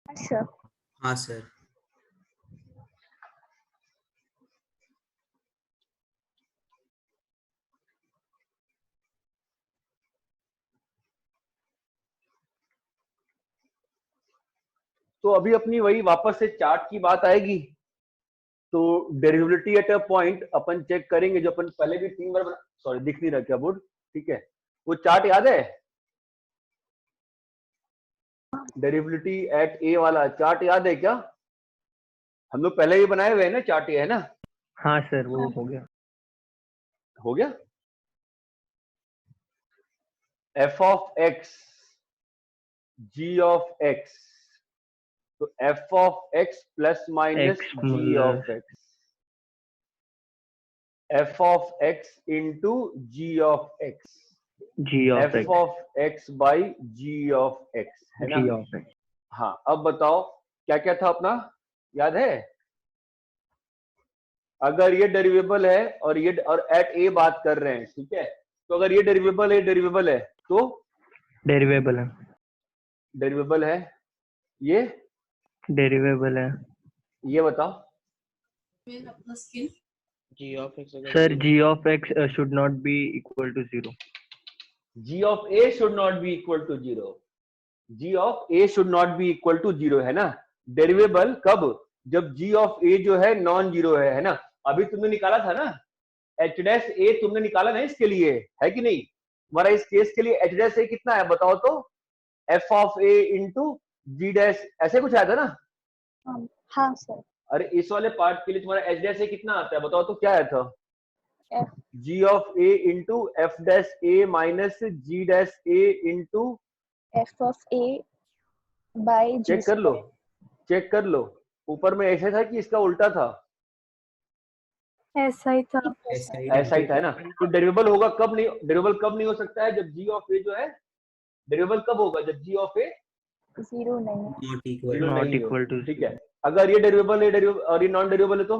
sir. हाँ सर। तो अभी अपनी वही वापस से चार्ट की बात आएगी। तो डेरिवेबिलिटी एट अ पॉइंट अपन चेक करेंगे, जो अपन पहले भी 3 बार, सॉरी दिख नहीं रहा क्या बोर्ड, ठीक है, वो चार्ट याद है, डेरिवेबिलिटी एट ए वाला चार्ट याद है क्या? हम लोग पहले ही बनाए हुए हैं ना चार्ट, ये है ना? हाँ सर, वो हो गया। हो गया। F of X G of X, तो F of x plus minus X G of X, F of X into ji of X, G of F X, of X by ji of x, है ना? G of X। हाँ, अब बताओ क्या क्या था अपना, याद है? अगर ये डेरिवेबल है और ये और एट ए बात कर रहे हैं, ठीक है, तो अगर ये डेरिवेबल है तो डेरिवेबल है, डेरिवेबल है, ये डेरिवेबल है ये बताओ। Sir. G of X should not be equal to 0। G of a should not be equal to 0, g of a should not be equal to 0, है ना? डेरिवेबल कब? जब जी ऑफ ए जो है नॉन जीरो है ना? अभी तुमने निकाला था ना एच डैश ए, तुमने निकाला ना इसके लिए, है कि नहीं? हमारा इस केस के लिए एच डैश ए कितना है बताओ तो? F of A into ji dash, ऐसे कुछ आया था ना? हाँ सर। अरे इस वाले पार्ट के लिए तुम्हारा एच डैश ए कितना आता है बताओ तो? क्या आया था? F g of A into f dash a minus g dash A into F of A by G check कर लो, square। चेक कर लो, ऊपर में ऐसे था कि इसका उल्टा था? ऐसा ही था। ऐसा ही था, है ना? तो डेरिवेबल होगा कब? नहीं, डेरिवेबल कब नहीं हो सकता है? जब जी ऑफ ए जो है, डेरिवेबल कब होगा? जब जी ऑफ ए 0 नहीं है। Not equal। जीरो Not नहीं हो, equal to ठीक है। अगर ये डेरिवेबल है और ये नॉन डेरिवेबल है तो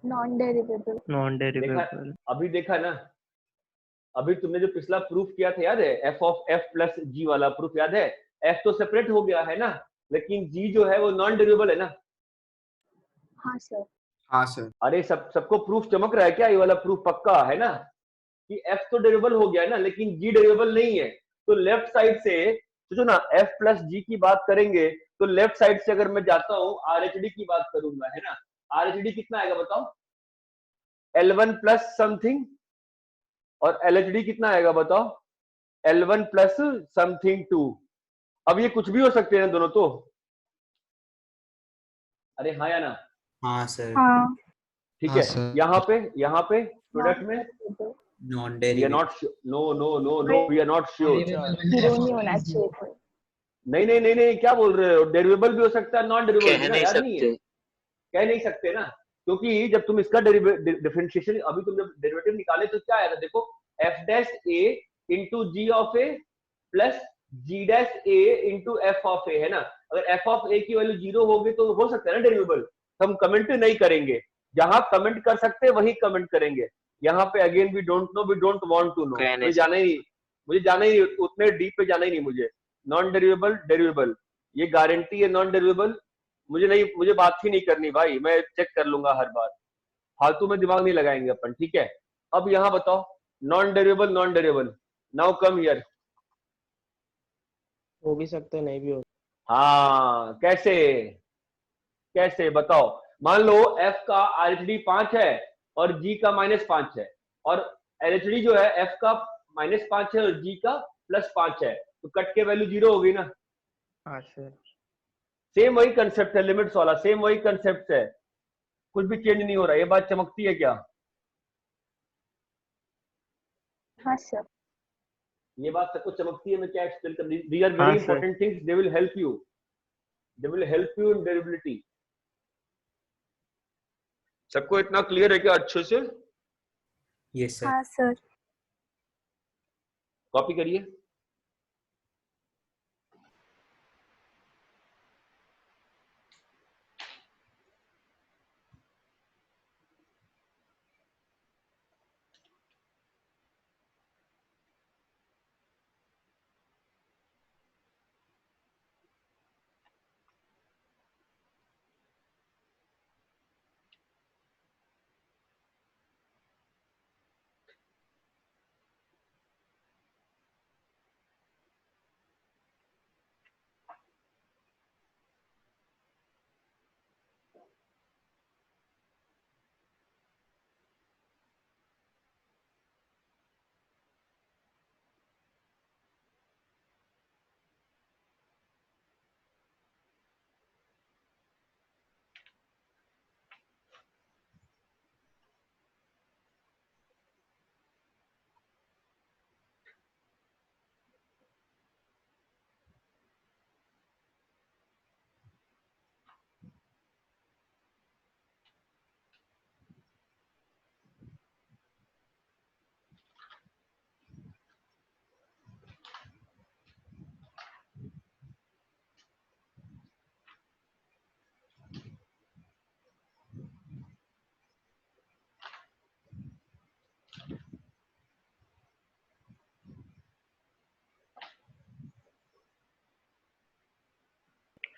नॉन डेरिवेबल। नॉन देखा, डेरिवेबल। अभी देखा ना? अभी तुमने जो पिछला प्रूफ किया था याद है, एफ ऑफ एफ प्लस जी वाला प्रूफ याद है? एफ तो सेपरेट हो गया है ना, लेकिन जी जो है वो नॉन डेरिवेबल है ना? हाँ सर। हाँ सर। अरे सबको प्रूफ चमक रहा है क्या? ये वाला प्रूफ पक्का है ना कि एफ तो डेरिवेबल हो गया है ना, लेकिन जी डेरिवेबल नहीं है। तो लेफ्ट साइड से सोचो ना, एफ प्लस जी की बात करेंगे तो लेफ्ट साइड से अगर मैं जाता हूँ आरएचडी की बात करूंगा, है ना? आरएचडी कितना आएगा बताओ? L1 प्लस समथिंग, और LHD कितना आएगा बताओ? L1 plus something 2। अब ये कुछ भी हो सकते हैं ना दोनों तो? अरे हाँ या ना? हाँ सर। हाँ। ठीक हाँ है। सर। यहाँ पे प्रोडक्ट में non we are derivable. Not, no we are not sure. Zero नहीं होना चाहिए था। नहीं, क्या बोल रहे हो? डेरिवेबल भी हो सकता है, नॉन डेरिवेबल कह भी ना, नहीं याद नहीं है? सकते। कह नहीं सकते ना, क्योंकि जब तुम इसका डिफरेंशिएशन, अभी तुम जब डेरिवेटिव निकाले तो क्या आया था देखो, F dash A into ji of A plus ji dash A into F of A, है ना? अगर एफ ऑफ ए की वैल्यू 0 होगी तो हो सकता है ना डेरिवेबल। हम कमेंट नहीं करेंगे, जहां कमेंट कर सकते हैं वही कमेंट करेंगे। यहाँ पे again we don't know, we don't want to know, मुझे जाना ही नहीं, उतने डीप पे जाना ही नहीं मुझे। नॉन डेरिवेबल डेरिवेबल, ये गारंटी है नॉन डेरिवेबल, मुझे बात ही नहीं करनी भाई, मैं चेक कर लूंगा हर बार, फालतू में दिमाग नहीं लगाएंगे अपन, ठीक है? अब यहाँ बताओ नॉन डेरिवेबल, नाउ कम हियर। हो भी सकते नहीं भी हो। हाँ, कैसे बताओ? मान लो f का आरएचडी 5 है और g का -5 है, और एलएचडी जो है f का -5 है और g का +5 है, तो कट के वैल्यू 0 होगी ना? हाँ सर। सेम वही कंसेप्ट है, लिमिट्स वाला सेम वही कंसेप्ट है, कुछ भी चेंज नहीं हो रहा। ये बात चमकती है क्या? हाँ सर। ये बात सबको चमकती है? मैं क्या एक्सप्लेन कर, दीज आर हाँ, very sir. Important things, they will help you in derivability. सबको इतना क्लियर है क्या अच्छे से? Yes sir. हाँ सर। कॉपी करिए।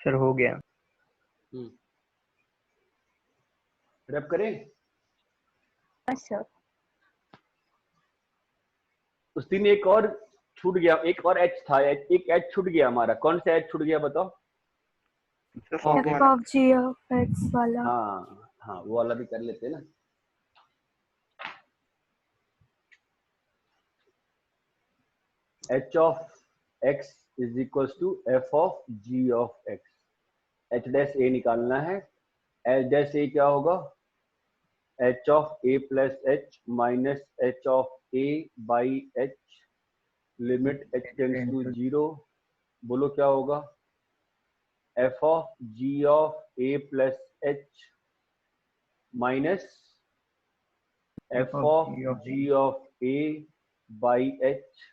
सर हो गया। रैप करें? सर उस दिन एक और छूट गया, एक और एच था, एक एच छूट गया हमारा। कौन सा एच छूट गया बताओ? f of g of x वाला। हाँ हाँ, वो वाला भी कर लेते हैं ना। h of x is equals to f of g of x। h dash a निकालना है। h डैश a क्या होगा? h of a plus h minus h of a by h, limit h tends to 0। बोलो क्या होगा? f of g of a plus h minus f of g of a by h,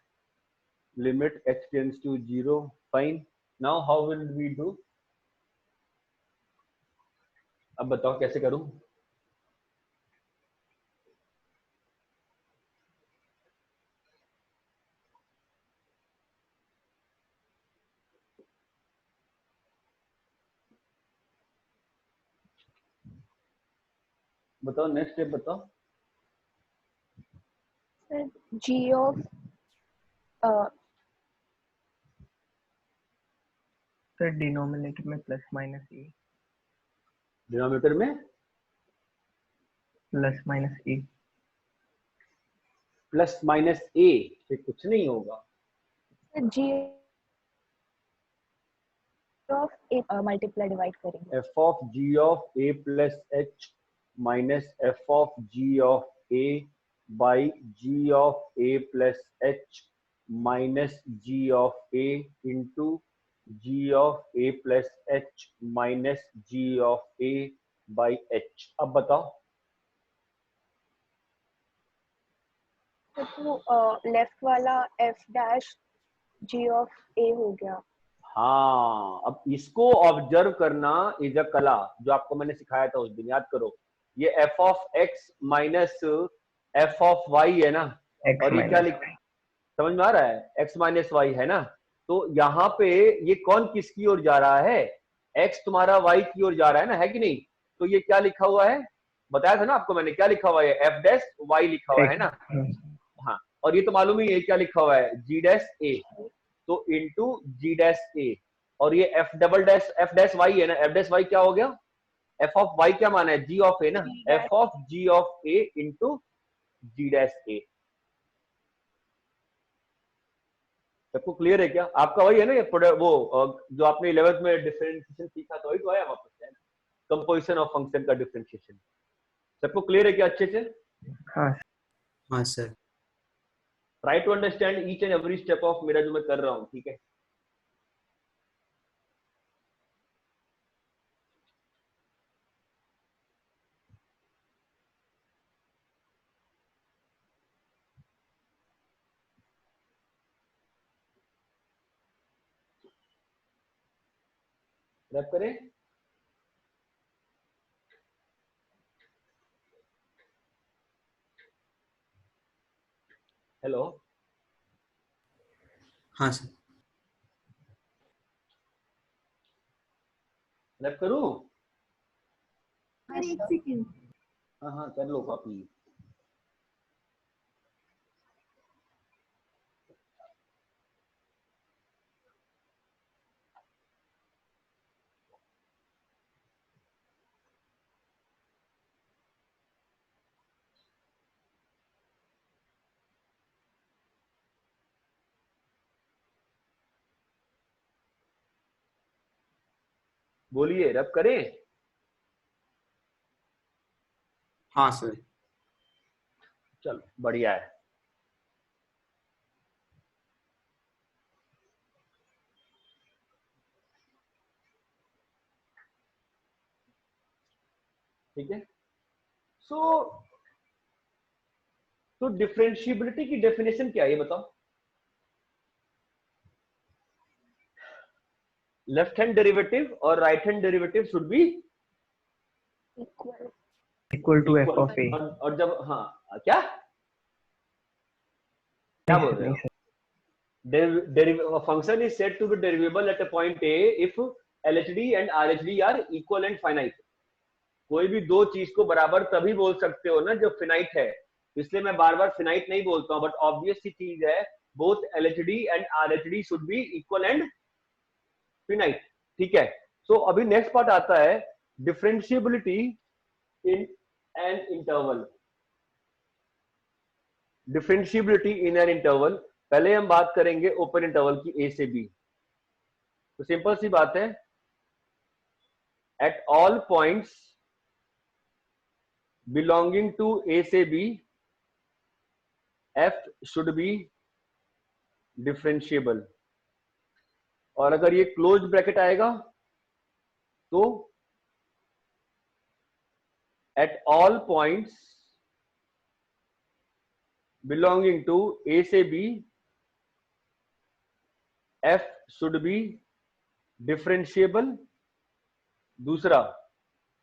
limit h tends to 0। Fine. Now how will we do? अब बताओ कैसे करूं? बताओ next step बताओ। g of sir denominator में plus minus ए। Denominator में plus minus ए। Plus minus ए से कुछ नहीं होगा। g of a multiply divide करेंगे। f of g of a plus h minus f of g of a by g of a plus h minus g of a into g of a plus h minus g of a by h। अब बताओ। तो left वाला f dash g of a हो गया। हाँ, अब इसको observe करना इज अ कला, जो आपको मैंने सिखाया था उस दिन, याद करो। ये f of x minus f of y है ना, और ये क्या लिख, समझ में आ रहा है? x माइनस y है ना। तो यहाँ पे ये कौन किसकी ओर जा रहा है? x तुम्हारा y की ओर जा रहा है ना, है कि नहीं? तो ये क्या लिखा हुआ है? बताया था ना आपको मैंने, क्या लिखा हुआ है? f डैश y लिखा हुआ है ना। हाँ, और ये तो मालूम ही है क्या लिखा हुआ है? g डैश a, तो इंटू g डैश a, और ये f double dash f dash y है ना। f डैश y क्या हो गया? f ऑफ y क्या माना है? g ऑफ a ना। f of g of a into g dash a। सबको क्लियर है क्या? आपका वही है ना ये वो जो आपने 11th में डिफरेंशिएशन सीखा था, वही तो आया वापस है ना, कंपोजिशन ऑफ फंक्शन का डिफरेंशिएशन। सबको क्लियर है क्या अच्छे से? हाँ sir. Try to understand each and every step of मेरा जो मैं कर रहा हूं, ठीक है? रैप करें? हेलो, हाँ सर। रैप करूं? एक सेकंड। हाँ हाँ कर लो कॉपी। बोलिए, रैप करें? हाँ सर। चलो बढ़िया है। ठीक है। तो डिफरेंशिएबिलिटी की डेफिनेशन क्या है ये बताओ? लेफ्ट हैंड डेरिवेटिव और right hand derivative should be equal to f of a। और जब क्या बोल रहे हो? Function is said to be derivable at a point a if LHD and RHD are equal and finite. कोई भी दो चीज को बराबर तभी बोल सकते हो ना जब फिनाइट है, इसलिए मैं बार बार फिनाइट नहीं बोलता हूं, बट ऑब्वियस सी चीज है, both LHD and RHD should be equal and finite. ठीक है. सो अभी नेक्स्ट पार्ट आता है differentiability in an interval. Differentiability in an interval. पहले हम बात करेंगे ओपन इंटरवल की ए से बी. तो सिंपल सी बात है, at all points belonging to A से B, F should be differentiable. और अगर ये क्लोज ब्रैकेट आएगा तो at all points belonging to A से B, F should be differentiable. दूसरा,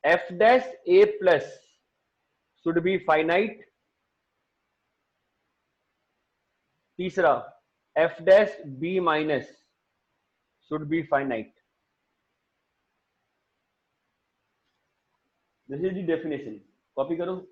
F dash A plus should be finite. तीसरा, F dash B minus should be finite. This is the definition. Copy करो.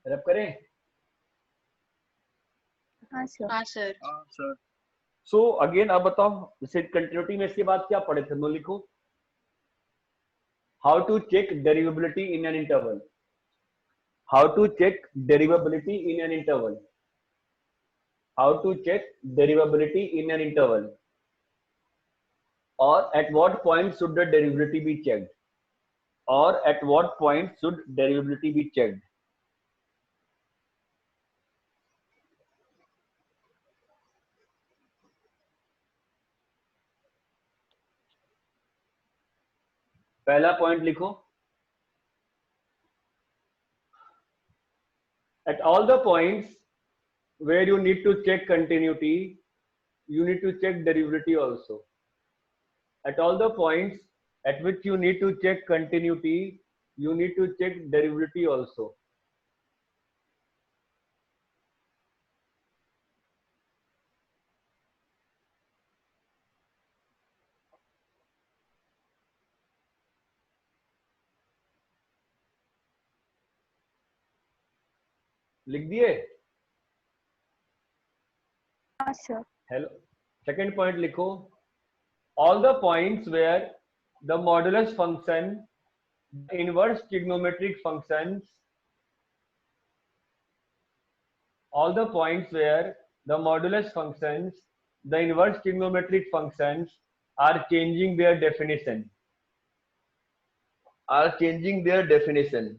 Rap करें. हाँ sir. हाँ sir. हाँ sir. So again अब बताओ, जैसे कंटिन्यूटी में इसके बाद क्या पढ़े थे, नो लिखो. How to check derivability in an interval. How to check derivability in an interval. How to check derivability in an interval. और at what point should the derivability be checked. और at what point should derivability be checked. पहला point लिखो. At all the points where you need to check continuity, you need to check derivability also. At all the points at which you need to check continuity, you need to check derivability also. लिख दिए. हाँ sir. Hello. Second point लिखो. All the points where the modulus function, the inverse trigonometric functions, all the points where the modulus functions, the inverse trigonometric functions are changing their definition. Are changing their definition.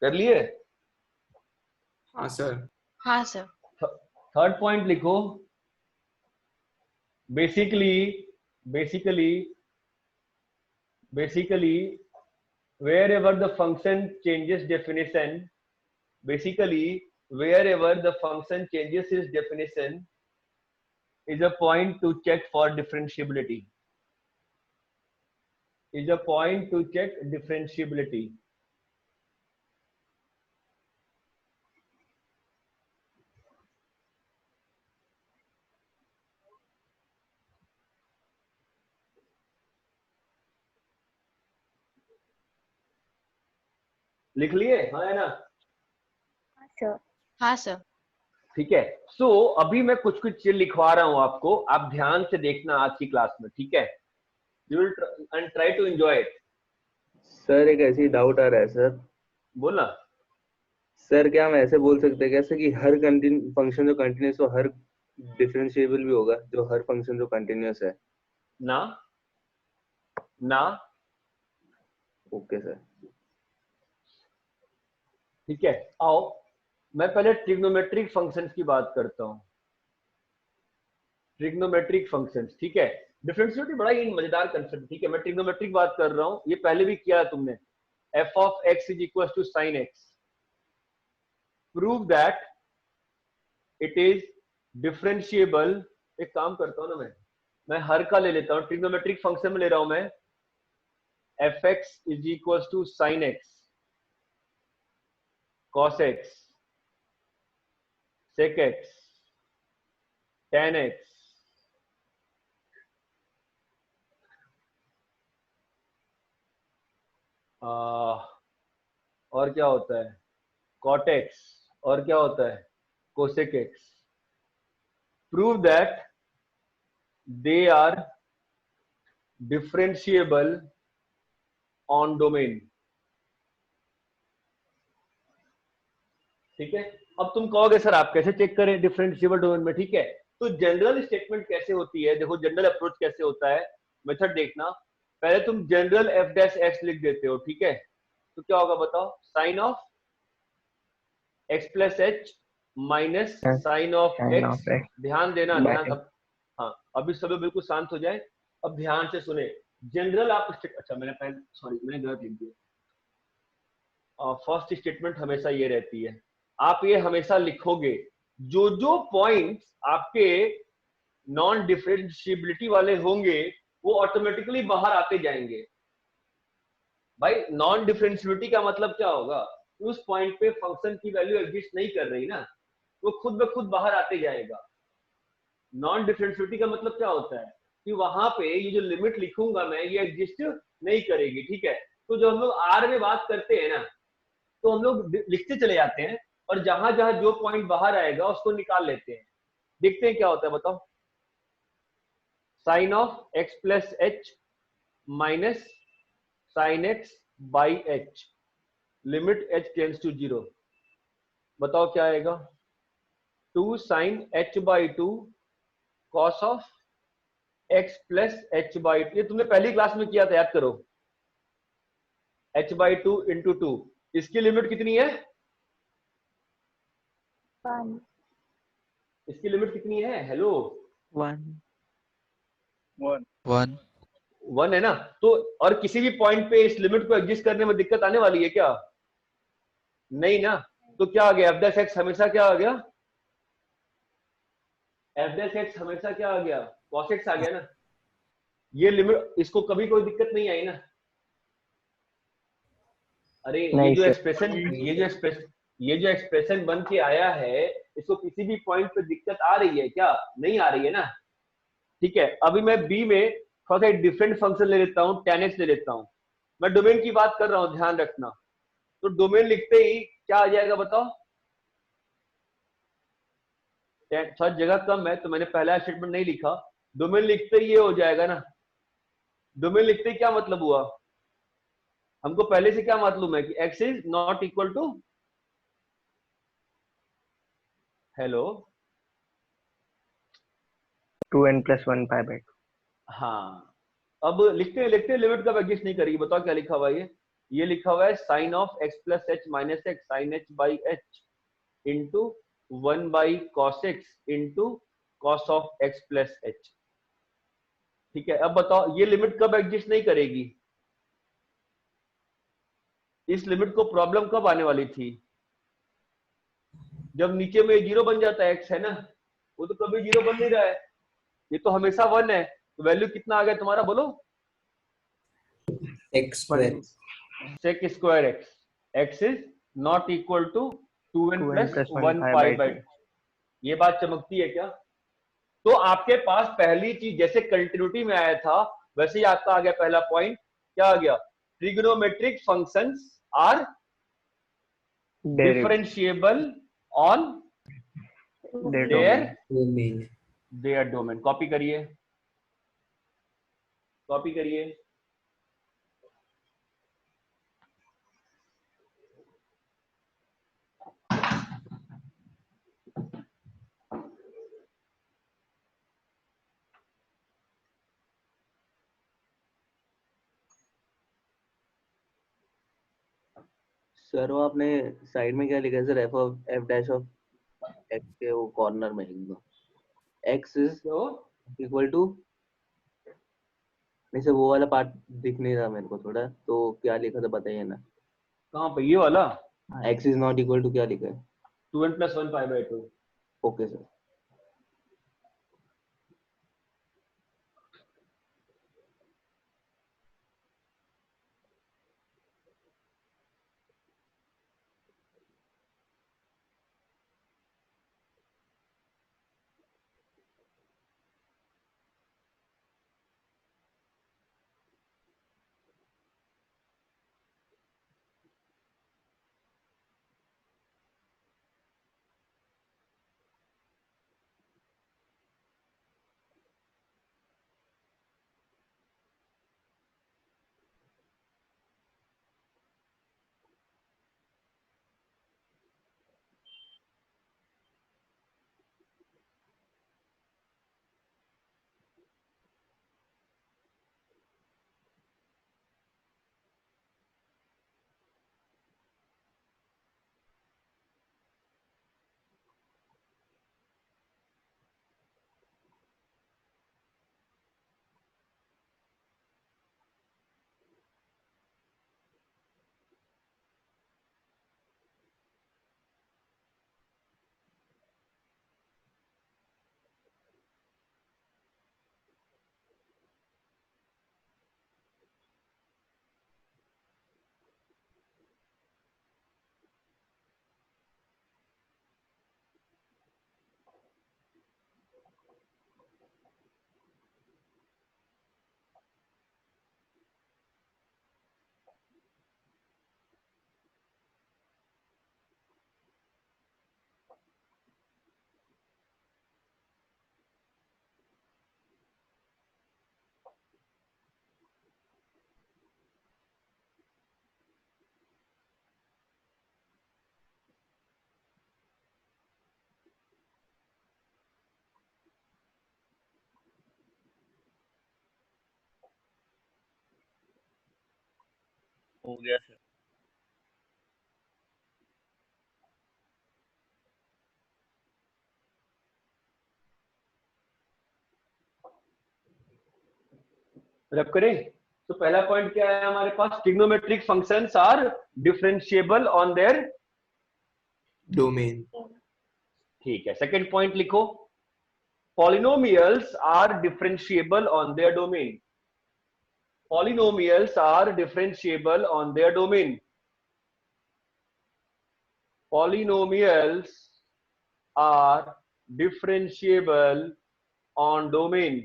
कर लिए. हाँ sir. हाँ sir. Third point लिखो. basically wherever the function changes definition, basically wherever the function changes its definition is a point to check for differentiability. Is a point to check differentiability. लिख लिए? हाँ है ना? सर हाँ sir. ठीक है। सो अभी मैं कुछ कुछ चीज लिखवा रहा हूं आपको, आप ध्यान से देखना आज की क्लास में, ठीक है? You will try to enjoy it. Sir एक ऐसी डाउट आ रहा है सर। बोलना। सर क्या हम ऐसे बोल सकते हैं कैसे कि हर फंक्शन जो कंटिन्यूस हो हर डिफरेंशिएबल भी होगा, जो हर फंक्शन जो कंटिन्यूस है? ना ना। Okay sir. ठीक है, आओ मैं पहले ट्रिग्नोमेट्रिक फंक्शंस की बात करता हूं। ट्रिग्नोमेट्रिक फंक्शंस, ठीक है? डिफरेंशिएबिलिटी बड़ा ही मजेदार कंसेप्ट, ठीक है? मैं ट्रिग्नोमेट्रिक बात कर रहा हूं, ये पहले भी किया है तुमने। f of x is equals to sin x. Prove that it is differentiable. एक काम करता हूं ना, मैं हर का ले लेता हूं, ट्रिग्नोमेट्रिक फंक्शन में ले रहा हूं मैं। fx is equals to sin x, cos x, sec x, tan x, और क्या होता है cot x, और क्या होता है cosec x. Prove that they are differentiable on domain. ठीक है? अब तुम कहोगे सर आप कैसे चेक करें डिफरेंशिएबल डोमेन में? ठीक है, तो जनरल स्टेटमेंट कैसे होती है, देखो जनरल अप्रोच कैसे होता है, मेथड देखना। पहले तुम जनरल f डैश x लिख देते हो, ठीक है? तो क्या होगा बताओ? Sine of x plus H minus sine of x। ध्यान देना, ध्यान। अब हाँ, अभी सब बिल्कुल शांत हो जाए, अब ध्यान से सुने। जनरल आप अच्छा मैंने पहले सॉरी मैंने गलत लिख दिया। फर्स्ट स्टेटमेंट हमेशा ये रहती है, आप ये हमेशा लिखोगे जो जो पॉइंट्स आपके नॉन डिफरेंशिएबिलिटी वाले होंगे वो ऑटोमेटिकली बाहर आते जाएंगे। भाई नॉन डिफरेंशिएबिलिटी का मतलब क्या होगा? उस पॉइंट पे फंक्शन की वैल्यू एग्जिस्ट नहीं कर रही ना, वो खुद ब खुद बाहर आते जाएगा। नॉन डिफरेंशिएबिलिटी का मतलब क्या होता है कि वहां पे ये जो लिमिट लिखूंगा मैं ये एग्जिस्ट नहीं करेगी, ठीक है? तो जब हम लोग आर में बात करते हैं ना, तो हम लोग लिखते चले जाते हैं और जहां जहां जो पॉइंट बाहर आएगा उसको निकाल लेते हैं। देखते हैं क्या होता है, बताओ। Sine of x plus H minus sine x by H, limit h tends to 0। बताओ क्या आएगा? 2 sine h by 2 cos of x plus h by 2। ये तुमने पहली क्लास में किया था, याद करो। h बाई 2 इंटू 2, इसकी लिमिट कितनी है? 1। इसकी लिमिट कितनी है? हेलो 1 है ना? तो और किसी भी पॉइंट पे इस लिमिट को एग्जिस्ट करने में दिक्कत आने वाली है क्या? नहीं ना। तो क्या आ गया? f डैश x हमेशा क्या आ गया? f डैश x हमेशा क्या आ गया? cos x आ गया ना। ये लिमिट, इसको कभी कोई दिक्कत नहीं आई ना? अरे ये जो एक्सप्रेशन बन के आया है, इसको किसी भी पॉइंट पे दिक्कत आ रही है क्या? नहीं आ रही है ना। ठीक है, अभी मैं बी में थोड़ा सा डिफरेंट फंक्शन ले लेता हूँ, tan x ले लेता हूँ। मैं डोमेन की बात कर रहा हूँ, ध्यान रखना। तो डोमेन लिखते ही क्या आ जाएगा बताओ? थोड़ा जगह कम है तो मैंने पहला स्टेटमेंट नहीं लिखा। डोमेन लिखते ही ये हो जाएगा ना। डोमेन लिखते ही क्या मतलब हुआ? हमको पहले से क्या मालूम है कि x is not equal to, hello, 2n + 1 π/2। हाँ, अब लिखते हैं लिमिट कब एग्जिस्ट नहीं करेगी? बताओ क्या लिखा हुआ है? ये लिखा हुआ है sine of x plus H minus x sine h by h into 1 by cos x into cos of x plus H. ठीक है, अब बताओ ये लिमिट कब एग्जिस्ट नहीं करेगी? इस लिमिट को प्रॉब्लम कब आने वाली थी? जब नीचे में 0 बन जाता है, x है ना, वो तो कभी 0 बन नहीं रहा है, ये तो हमेशा 1 है। तो वैल्यू कितना आ गया तुम्हारा, बोलो? x square sec square x, x is not equal to 2n + 1 π/2। ये बात चमकती है क्या? तो आपके पास पहली चीज जैसे कंटिन्यूटी में आया था वैसे ही आपका आ गया पहला पॉइंट। क्या आ गया? Trigonometric functions are differentiable on their domain. Copy करिए, कॉपी करिए। सर वो आपने साइड में क्या लिखा है sir? F dash of x के वो कॉर्नर में लिख दो, एक्स इज इक्वल टू, नहीं सर वो वाला पार्ट दिख नहीं रहा मेरे को थोड़ा, तो क्या लिखा था बताइए ना। कहाँ पे? ये वाला X is not equal to क्या लिखा है? 2n + 1 π/2। Okay sir. हो गया सर। रब करें तो पहला पॉइंट क्या है हमारे पास? Trigonometric functions are differentiable on their domain. ठीक है। सेकंड पॉइंट लिखो, polynomials are differentiable on their domain. Polynomials are differentiable on their domain. Polynomials are differentiable on domain.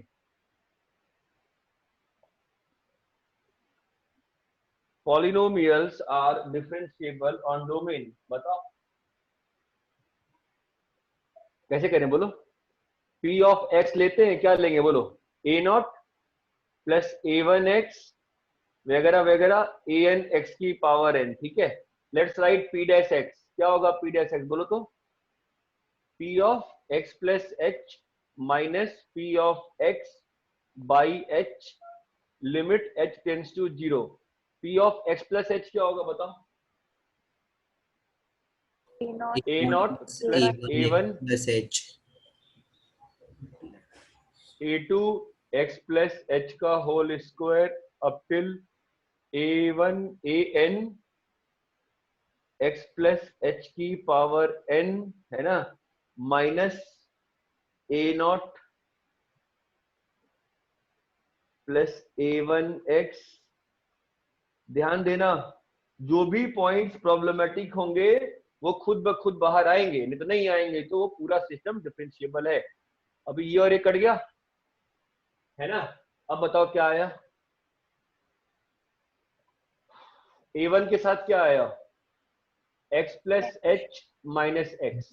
Polynomials are differentiable on domain. बताओ कैसे करें? बोलो। P of x लेते हैं, क्या लेंगे बोलो? a0 प्लस a1x वगैरह वगैरह an x की पावर n। ठीक है, let's write p dash x। क्या होगा p डैश x? बोलो तो p of x plus h minus p of x by h limit h tends to 0। p of x plus h क्या होगा बताओ? a0 plus a1 plus h a2 x plus h का whole square up till a1 an x plus h की power n है ना, minus a0 plus a1x। ध्यान देना, जो भी पॉइंट्स प्रॉब्लमेटिक होंगे वो खुद ब खुद बाहर आएंगे, नहीं तो नहीं आएंगे। तो वो पूरा सिस्टम डिफरेंशिएबल है। अभी ये और ये कट गया है ना। अब बताओ क्या आया? a1 के साथ क्या आया? x plus H minus x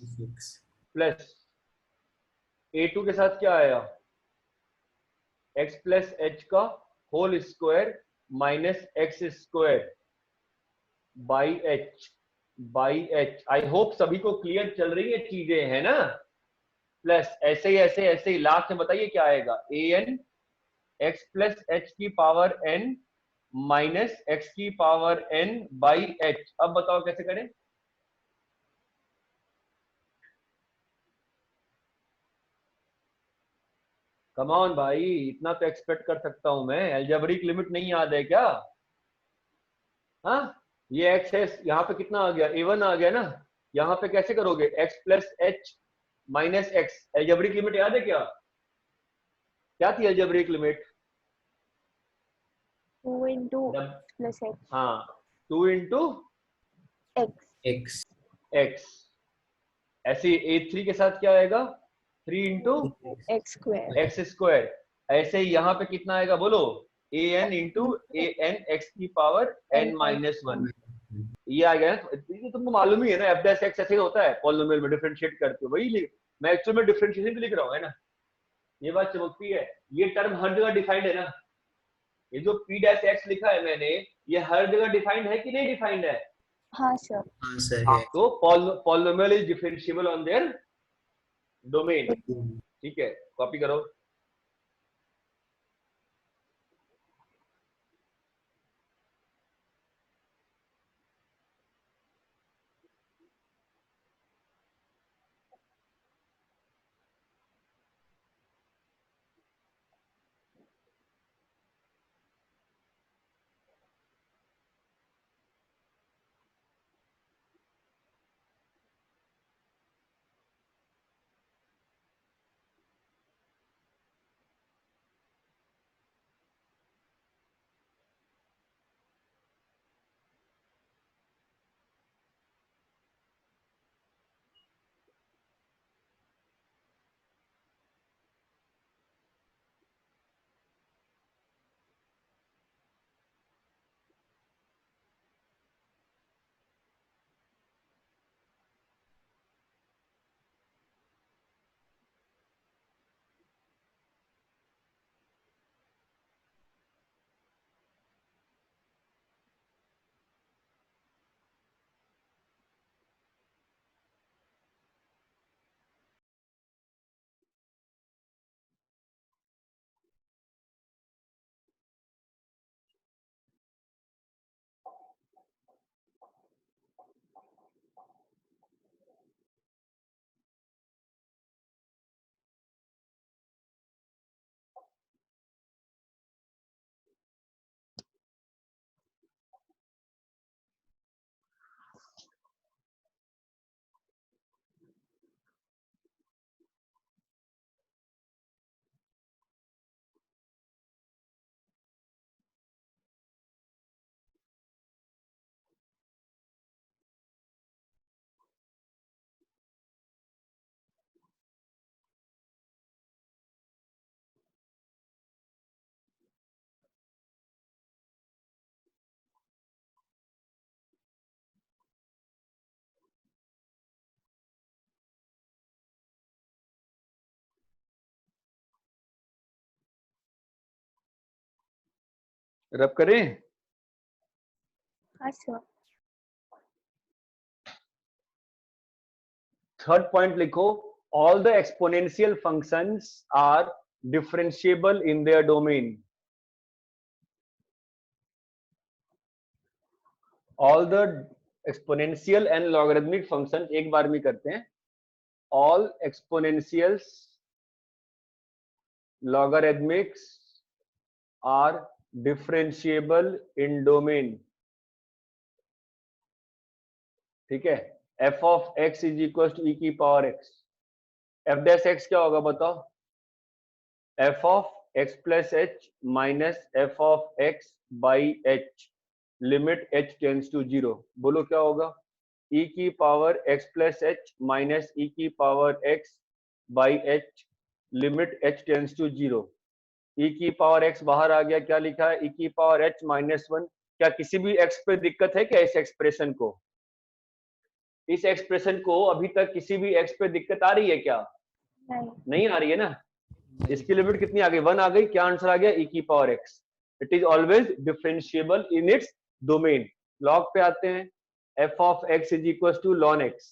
plus a2 के साथ क्या आया, x प्लस एच का whole square minus x square by h. I hope सभी को क्लियर चल रही है चीजें, है ना। प्लस ऐसे ही लास्ट में बताइए क्या आएगा, an x प्लस एच की पावर n माइनस x की पावर n बाई h। अब बताओ कैसे करें। कम ऑन भाई, इतना तो एक्सपेक्ट कर सकता हूं मैं। अलजेब्रिक लिमिट नहीं याद है क्या? हाँ, ये x है, यहाँ पे कितना आ गया, a1 आ गया ना। यहाँ पे कैसे करोगे, x plus H minus x. Algebraic limit याद है क्या थी algebraic limit? 2 into plus x। हाँ, 2 into x x। ऐसे a3 के साथ क्या आएगा, 3 into x स्क्वायर। ऐसे ही यहाँ पे कितना आएगा बोलो, an into an x की पावर n माइनस 1। ये आ गया ना, तुमको मालूम ही है ना, f डैश x ऐसे होता है पॉलिनोमियल में डिफरेंशिएट करके। वही मैं एक्चुअल में डिफरेंशिएशन भी लिख रहा हूँ, है ना। ये बात चमकती है, ये टर्म हर जगह डिफाइंड है ना। ये जो p डैश x लिखा है मैंने, ये हर जगह डिफाइंड है कि नहीं डिफाइंड है? हाँ सर। हाँ सर है। तो polynomial is differentiable on their domain. ठीक है, कॉपी करो। रब करें। हाँ सर। थर्ड पॉइंट लिखो, all the exponential functions are differentiable in their domain. All the exponential and logarithmic function, एक बार में करते हैं। All exponentials logarithmics are differentiable in domain। ठीक है, f of x is equals to e की power x। f dash x क्या होगा बताओ, f of x plus h minus f of x by h limit h tends to 0। बोलो क्या होगा, e की power x plus h minus e की power x by h limit h tends to 0। e की power x बाहर आ गया, क्या लिखा है, e की पावर h -1। क्या किसी भी x पे दिक्कत है क्या इस एक्सप्रेशन को? इस एक्सप्रेशन को अभी तक किसी भी एक्स पे दिक्कत आ रही है क्या? नहीं आ रही है ना। इसकी लिमिट कितनी आ गई? 1 आ गई। क्या आंसर आ गया? e की power x। It is always differentiable in its domain. Log पे आते हैं, f of x is equal to ln x।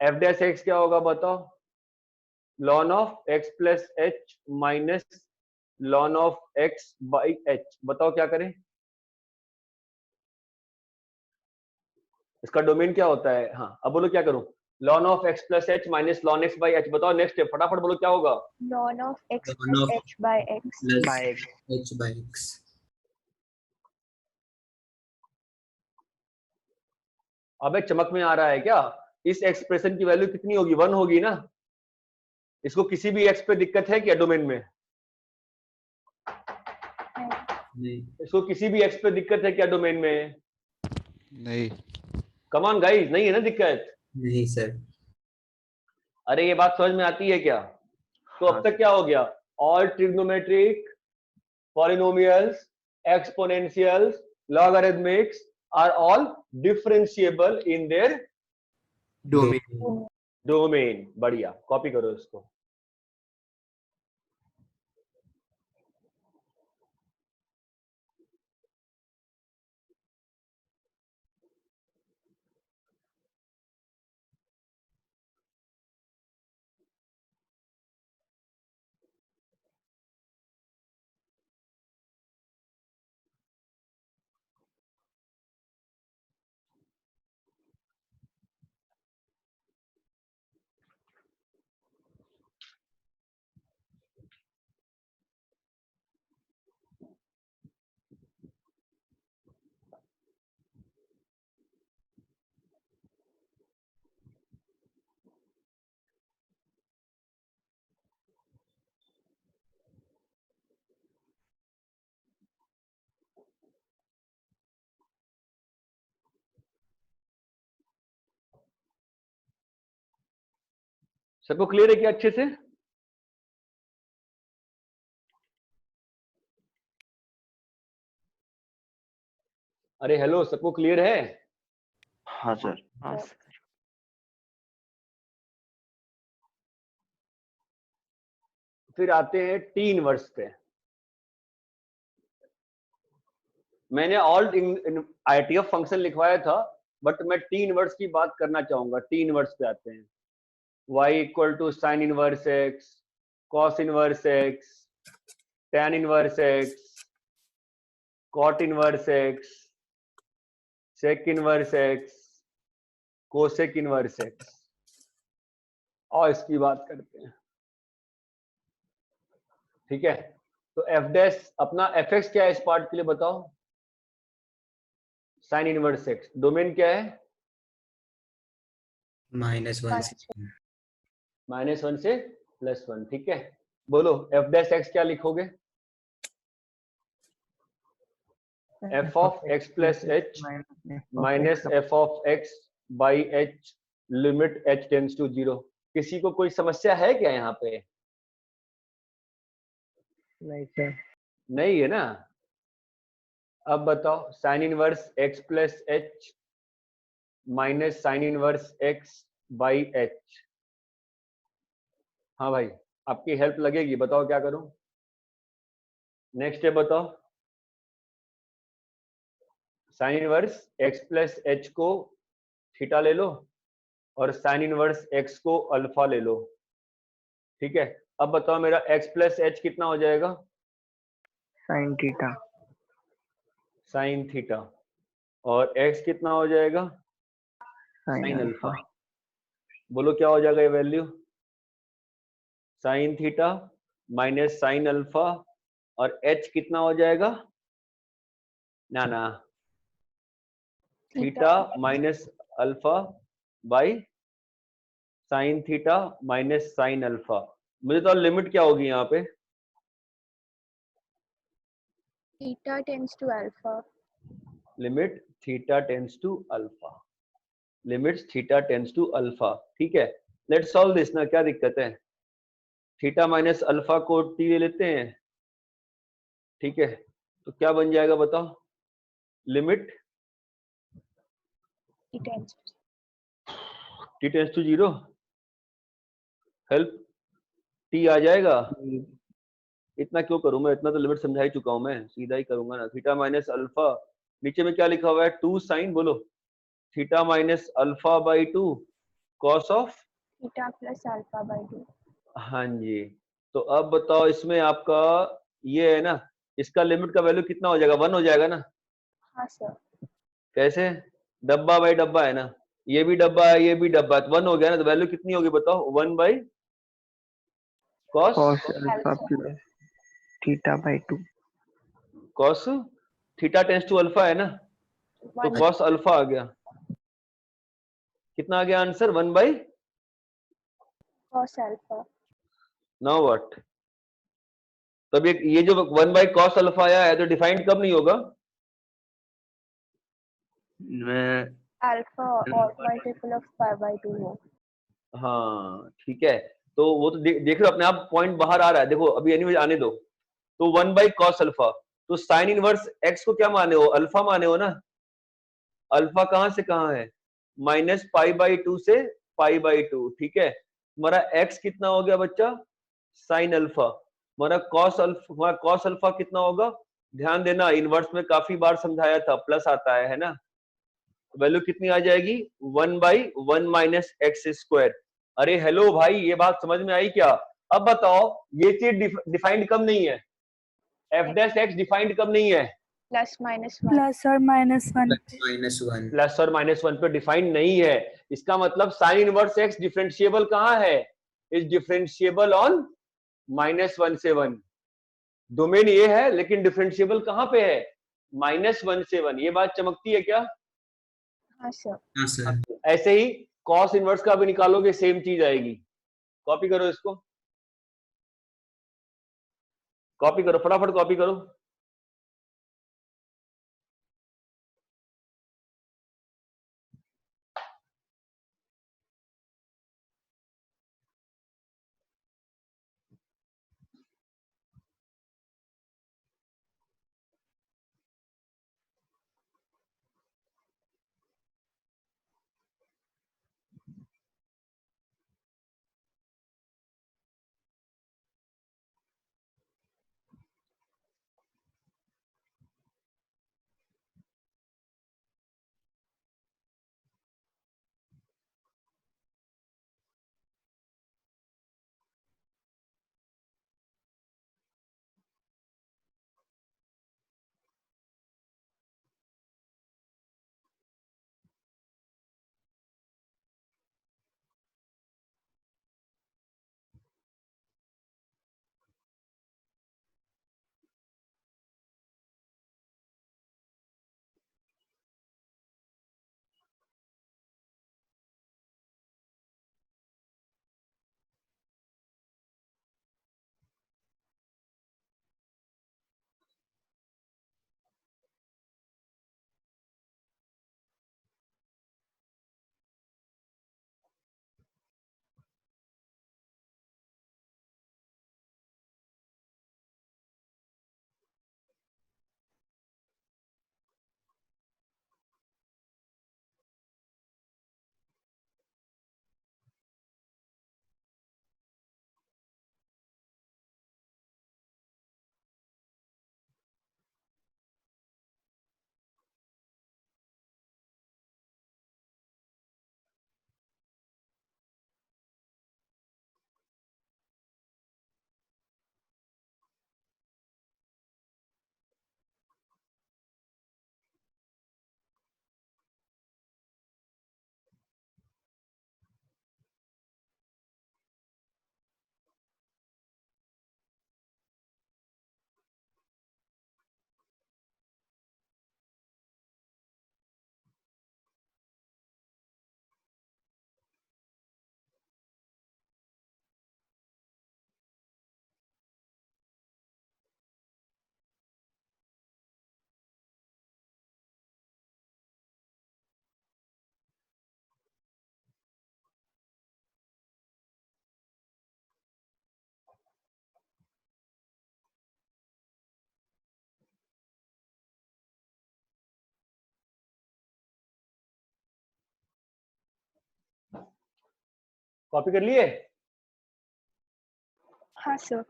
f dash x क्या होगा बताओ? ln of x plus h minus ln of x by h। बताओ क्या करें? इसका डोमेन क्या होता है? हाँ अब बोलो क्या करूं? ln of x plus h minus ln x by h। बताओ नेक्स्ट स्टेप, फटाफट बोलो क्या होगा? ln of x plus h by x by h by x। अबे चमक में आ रहा है क्या? इस एक्सप्रेशन की वैल्यू कितनी होगी? 1 होगी ना। इसको किसी भी x पे दिक्कत है क्या डोमेन में? नहीं। इसको किसी भी x पे दिक्कत है क्या डोमेन में? नहीं। कम ऑन गाइस, नहीं है ना दिक्कत? नहीं सर। अरे ये बात समझ में आती है क्या? तो अब तक क्या हो गया? All trigonometric polynomials, exponentials, logarithmics are all differentiable in their domain. बढ़िया, कॉपी करो इसको। सबको क्लियर है क्या अच्छे से? अरे हेलो, सबको क्लियर है? हाँ सर। हाँ फिर आते हैं टी इनवर्स पे। मैंने ऑल आईटीएफ फंक्शन लिखवाया था, बट मैं टी इनवर्स की बात करना चाहूंगा। टी इनवर्स पे आते हैं। y equal to sine inverse x, cos inverse x, tan inverse x, cot inverse x, sec inverse x, cosec inverse x। और इसकी बात करते हैं। ठीक है, तो f डैश अपना fx क्या है इस पार्ट के लिए बताओ? Sign inverse x। डोमेन क्या है? -1 से -1 से +1। ठीक है, बोलो f डैश x क्या लिखोगे? f of x plus h minus f of x by h limit h tends to 0। किसी को कोई समस्या है क्या यहाँ पे? नहीं सर। नहीं है ना। अब बताओ, sign inverse x plus h minus sign inverse x by h। हाँ भाई, आपकी हेल्प लगेगी, बताओ क्या करूं? नेक्स्ट स्टेप बताओ। Sign inverse x plus h को थीटा ले लो और साइन इनवर्स x को अल्फा ले लो। ठीक है, अब बताओ मेरा x प्लस h कितना हो जाएगा? Sine theta. Sine theta. और x कितना हो जाएगा? Sine alpha. बोलो क्या हो जाएगा ये value? Sine theta minus sine alpha और h कितना हो जाएगा? ना ना, theta minus alpha by sine theta minus sine alpha. मुझे तो लिमिट क्या होगी यहाँ पे? theta tends to alpha। Limit theta tends to alpha. Limits theta tends to alpha. ठीक है, लेट्स सॉल्व दिस ना, क्या दिक्कत है? थीटा माइनस अल्फा को t ले लेते हैं। ठीक है, तो क्या बन जाएगा बताओ? Limit t tends to 0 help t आ जाएगा। इतना क्यों करूं मैं, इतना तो लिमिट समझा ही चुका हूं मैं, सीधा ही करूंगा ना। थीटा माइनस अल्फा, नीचे में क्या लिखा हुआ है, 2 साइन, बोलो theta minus alpha by 2 cos of theta plus alpha by 2। हाँ जी। तो अब बताओ इसमें आपका ये है ना, इसका लिमिट का वैल्यू कितना हो जाएगा, 1 हो जाएगा ना। हाँ सर। कैसे, डब्बा बाई डब्बा है ना, ये भी डब्बा है ये भी डब्बा है, तो 1 हो गया ना। तो वैल्यू कितनी होगी बताओ, 1 by cos cos alpha plus theta by 2। Cos theta tends to alpha है ना, तो कॉस अल्फा आ गया। कितना आ गया answer, 1 by cos alpha. Now what, तब ये जो 1 बाई कॉस अल्फा आया है तो डिफाइंड कब नहीं होगा, मैं अल्फा और मल्टीपल ऑफ पाई बाय 2 हो। हाँ ठीक है। तो वो तो देख रहे हो अपने आप पॉइंट बाहर आ रहा है, देखो अभी एनीवे आने दो। तो 1 बाई कॉस अल्फा, तो साइन इनवर्स एक्स को क्या माने हो, अल्फा माने हो ना। अल्फा कहां से कहां है, माइनस पाई बाई 2 से पाई बाई 2, ठीक है। हमारा एक्स कितना हो गया बच्चा, साइन अल्फा। हमारा कॉस अल्फा कितना होगा, ध्यान देना इनवर्स में काफी बार समझाया था, प्लस आता है ना। वैल्यू कितनी आ जाएगी, 1 बाई 1 माइनस एक्स स्क्वायर। अरे हेलो भाई, ये बात समझ में आई क्या। अब बताओ ये चीज डिफाइंड कब नहीं है, एफ डैश एक्स डिफाइंड कब नहीं है, प्लस माइनस 1। प्लस और माइनस 1। -1। प्लस और माइनस 1 पे डिफाइंड नहीं है। इसका मतलब साइन इनवर्स एक्स डिफरेंशिएबल कहाँ है, इज डिफरेंशिएबल ऑन -1 से 1। डोमेन ये है लेकिन डिफरेंशिएबल कहाँ पे है, -1 से 1। ये बात चमकती है क्या। हाँ सर। हाँ सर। ऐसे ही कॉस इनवर्स का भी निकालोगे, सेम चीज आएगी। कॉपी करो इसको, कॉपी करो फटाफट कॉपी करो। कॉपी कर लिए? हाँ sir.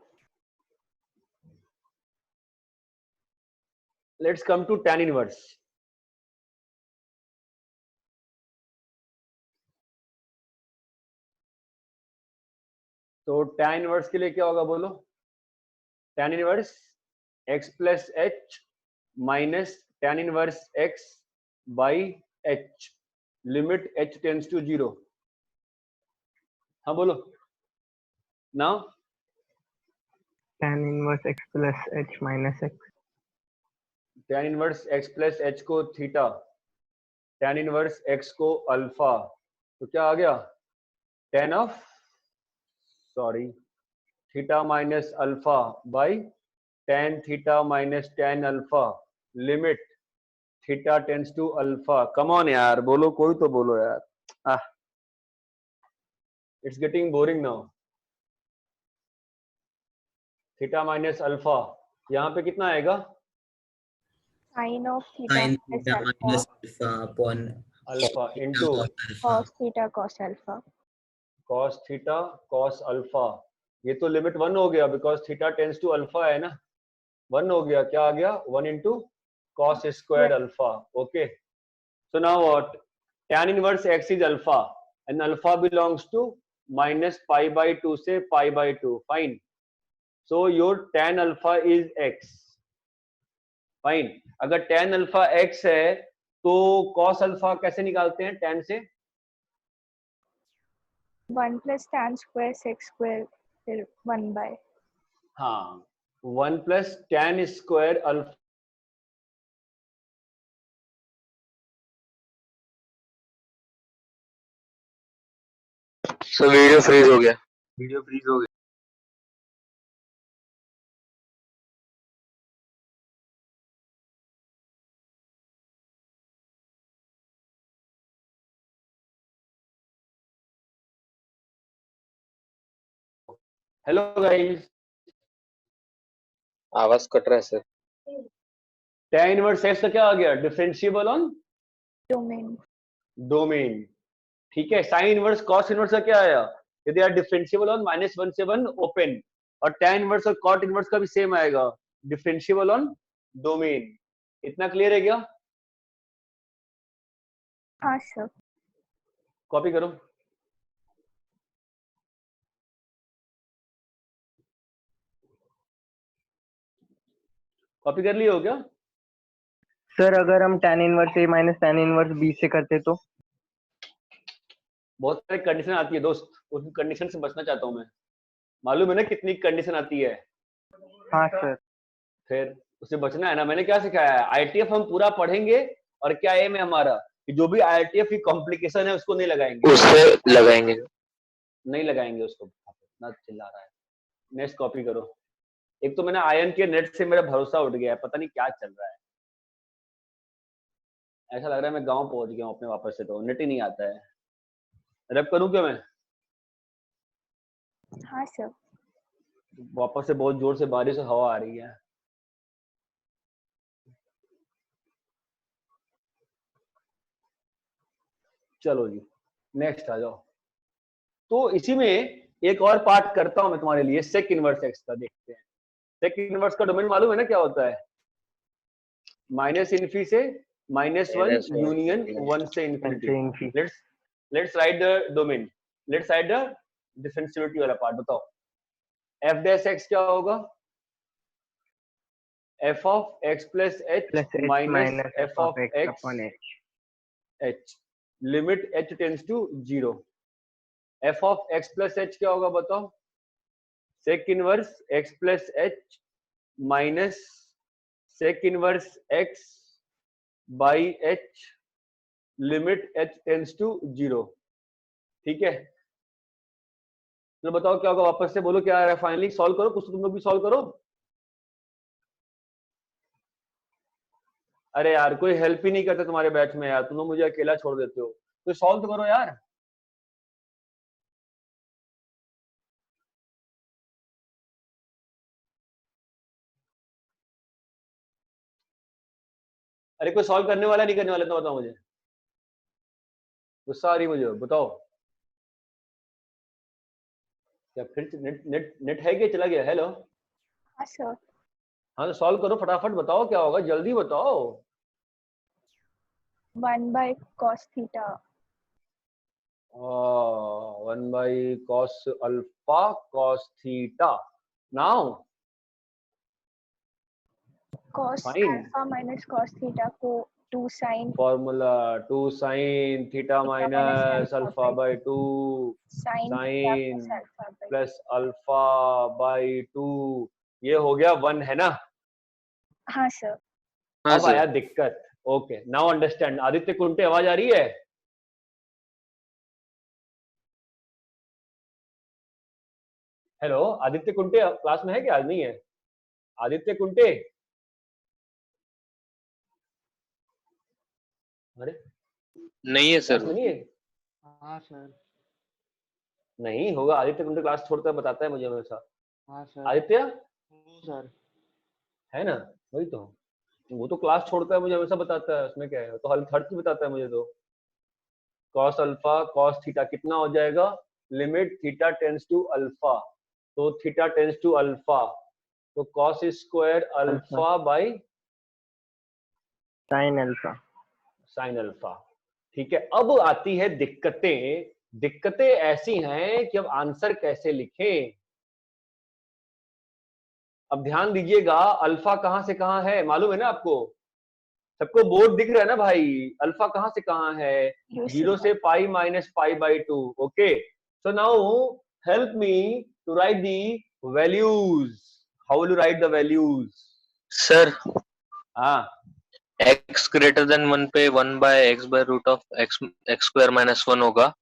Let's come to tan inverse. तो tan इनवर्स के लिए क्या होगा बोलो? tan inverse x plus H minus tan inverse x by h, limit h tends to 0। हाँ बोलो now. tan inverse x plus h minus x. tan inverse x plus h को theta, tan inverse x को alpha, तो क्या आ गया? tan of sorry theta minus alpha by tan theta minus tan alpha, limit theta tends to alpha. Come on यार, बोलो कोई तो बोलो यार। It's getting boring now. Theta minus alpha, यहाँ पे कितना आएगा? Sine of theta Sin minus theta alpha minus alpha upon alpha theta into cos alpha. Cos theta cos alpha. Cos theta cos alpha. ये तो लिमिट 1 हो गया because theta tends to alpha है ना, 1 हो गया। क्या आ गया? 1 into cos square alpha. Okay, so now what? tan inverse x is alpha and alpha belongs to minus pi by 2 से pi by 2। Fine, so your tan alpha is x। Fine, अगर tan alpha x है तो cos alpha कैसे निकालते हैं tan से? 1 plus tan square sec square फिर 1 by. हाँ, 1 plus tan square alpha. Sir video freeze हो गया। वीडियो फ्रीज हो गया। हेलो गाइस, आवाज कट रहा है सर। tan इनवर्स x का क्या आ गया? Differentiable on domain. डोमेन। ठीक है, sin इनवर्स cos इनवर्स का क्या आया? यदि आर डिफरेंशिएबल ऑन -1 से 1 ओपन, और tan इनवर्स और cot इनवर्स का भी सेम आएगा, डिफरेंशिएबल ऑन डोमेन। इतना क्लियर है क्या? हाँ सर। कॉपी करो। कॉपी कर लिए हो क्या? सर अगर हम tan inverse a minus tan inverse b से करते तो? बहुत सारी कंडीशन आती है दोस्त, उस कंडीशन से बचना चाहता हूं मैं। मालूम है ना कितनी कंडीशन आती है? हाँ सर। फिर उससे बचना है ना। मैंने क्या सिखाया है? आईटीएफ हम पूरा पढ़ेंगे और क्या एम है हमारा कि जो भी आईटीएफ की कॉम्प्लिकेशन है उसको नहीं लगाएंगे, उससे लगाएंगे। नहीं लगाएंगे उसको। इतना चिल्ला रहा है। नेक्स्ट कॉपी करो। एक तो मैंने आयन के नेट से मेरा भरोसा उठ गया है, पता नहीं क्या चल रहा है। ऐसा लग रहा है मैं गांव पहुंच गया हूँ अपने वापस से, तो नेट ही नहीं आता है। रैप करूं क्या मैं? हाँ सर। वापस से बहुत जोर से बारिश और हवा आ रही है। चलो जी नेक्स्ट आ जाओ। तो इसी में एक और पार्ट करता हूं मैं तुम्हारे लिए, सेक इनवर्स एक्स का। देखते हैं सेक इनवर्स का डोमेन मालूम है ना क्या होता है? माइनस इन्फी से -1 यूनियन 1 से infinity. Let's write the domain, let's write the differentiability वाला पार्ट। बताओ एफ डैश एक्स क्या होगा? F of x plus H minus F of x upon h. H, limit h tends to 0। F of x plus h क्या होगा बताओ? Sec inverse x plus H minus sec inverse x by H, limit h tends to 0। ठीक है, तो बताओ क्या होगा? वापस से बोलो क्या आ रहा है? फाइनली सॉल्व करो, कुछ तुम लोग भी सॉल्व करो। अरे यार कोई हेल्प ही नहीं करता तुम्हारे बैच में यार, तुम लोग मुझे अकेला छोड़ देते हो। तो सॉल्व तो करो यार। अरे कोई सॉल्व करने वाला नहीं करने वाला? तो बताओ मुझे, गुस्सा आ रही मुझे, बताओ। क्या फिर नेट नेट नेट है क्या, चला गया? हेलो, हाँ सर। हाँ तो सॉल्व करो फटाफट, बताओ क्या होगा, जल्दी बताओ। 1/cos theta. 1/cos alpha cos theta. Now cos fine alpha minus cos theta को 2 sin formula 2 sin theta minus alpha by 2 sin sin theta plus alpha by plus alpha by 2, ये हो गया 1 है ना? हाँ सर। अब आया दिक्कत। Okay now understand. Aditya Kunte आवाज आ रही है? हेलो आदित्य कुंटे क्लास में है क्या? आज नहीं है आदित्य कुंटे? अरे नहीं है क्लास सर। में नहीं है? हाँ सर। नहीं होगा, आदित्य कुंटे क्लास छोड़ता है, बताता है मुझे हमेशा। हाँ सर। आदित्य सर है ना? वही तो, वो तो क्लास छोड़ता है, मुझे हमेशा बताता है, उसमें क्या है, तो हर चीज बताता है मुझे। तो cos अल्फा cos थीटा कितना हो जाएगा? Limit theta tends to alpha, तो थीटा टेंड्स टू अल्फा, तो cos square alpha by sin alpha. Sine alpha. ठीक है, अब आती है दिक्कतें। दिक्कतें ऐसी हैं कि अब आंसर कैसे लिखें। अब ध्यान दीजिएगा, अल्फा कहां से कहां है मालूम है ना आपको? सबको बोर्ड दिख रहा है ना भाई? अल्फा कहां से कहां है? 0 से pi minus pi by 2। Okay, so now help me to write the values. How will you write the values? Sir हाँ, x ग्रेटर देन 1 पे 1/x/√x स्क्वायर माइनस 1 होगा।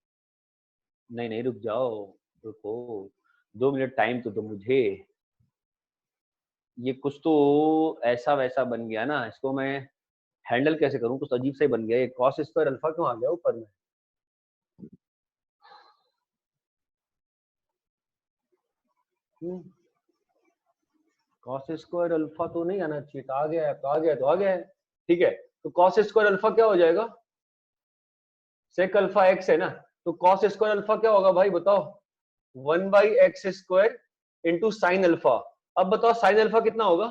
नहीं नहीं रुक जाओ, रुको 2 मिनट टाइम तो दो मुझे। ये कुछ तो ऐसा वैसा बन गया ना, इसको मैं हैंडल कैसे करूं? कुछ अजीब सा ही बन गया। ये cos स्क्वायर अल्फा क्यों आ गया ऊपर में? cos स्क्वायर अल्फा तो नहीं आना चाहिए, तो आ गया है, तो आ गया है, तो आ गया है। ठीक है, तो cos स्क्वायर अल्फा क्या हो जाएगा? सेक अल्फा एक्स है ना, तो cos स्क्वायर अल्फा क्या होगा भाई बताओ? 1/x square into sine alpha. अब बताओ साइन अल्फा कितना होगा?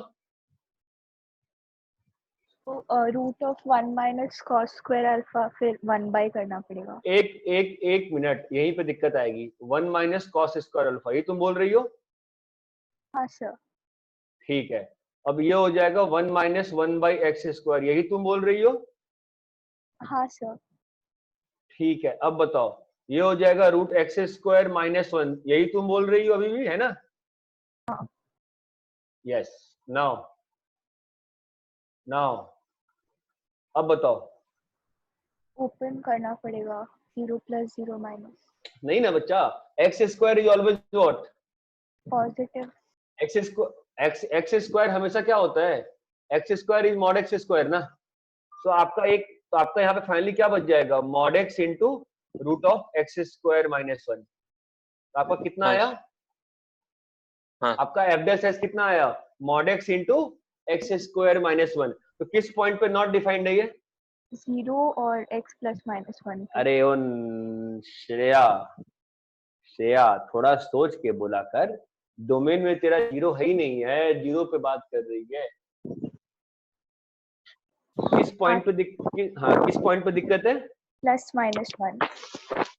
तो root of 1 minus cos square alpha, फिर 1 करना पड़ेगा। एक मिनट, यहीं पे दिक्कत आएगी। 1 माइनस कॉस स्क्वायर अल्फा, ये तुम बोल रही हो? हाँ सर। ठीक है, अब ये हो जाएगा 1 माइनस 1/x स्क्वायर, यही तुम बोल रही हो? हाँ सर। ठीक है, अब बताओ, ये हो जाएगा रूट एक्स स्क्वायर माइनस 1, यही तुम बोल रही हो अभी भी, है ना? हाँ। यस, नाउ नाउ अब बताओ। ओपन करना पड़ेगा 0 + 0 माइनस। नहीं ना बच्चा, x square is always what? Positive. X square हमेशा क्या होता है? X square is mod x square ना। तो आपका यहाँ पे फाइनली क्या बच जाएगा? Mod x into root of x square minus 1। तो आपका कितना आया? आपका एफ डैश एस कितना आया? Mod x into x square minus 1। तो किस पॉइंट पे नॉट डिफाइंड है ये? 0 और x + -1। अरे ओ श्रेया, श्रेया थोड़ा सोच के बोला कर, डोमेन में तेरा 0 है ही नहीं है, 0 पे बात कर रही है। किस पॉइंट पे किस पॉइंट पे दिक्कत है? +-1।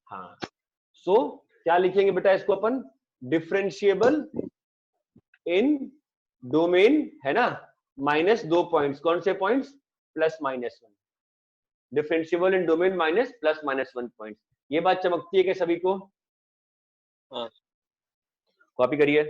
हाँ, सो क्या लिखेंगे बेटा इसको अपन? डिफरेंशिएबल इन डोमेन, है ना? माइनस 2 पॉइंट्स, कौन से पॉइंट्स? +-1। डिफरेंशिएबल इन डोमेन माइनस +-1 पॉइंट। ये बात चमकती है क्या सभी को? हाँ, कॉपी करिए।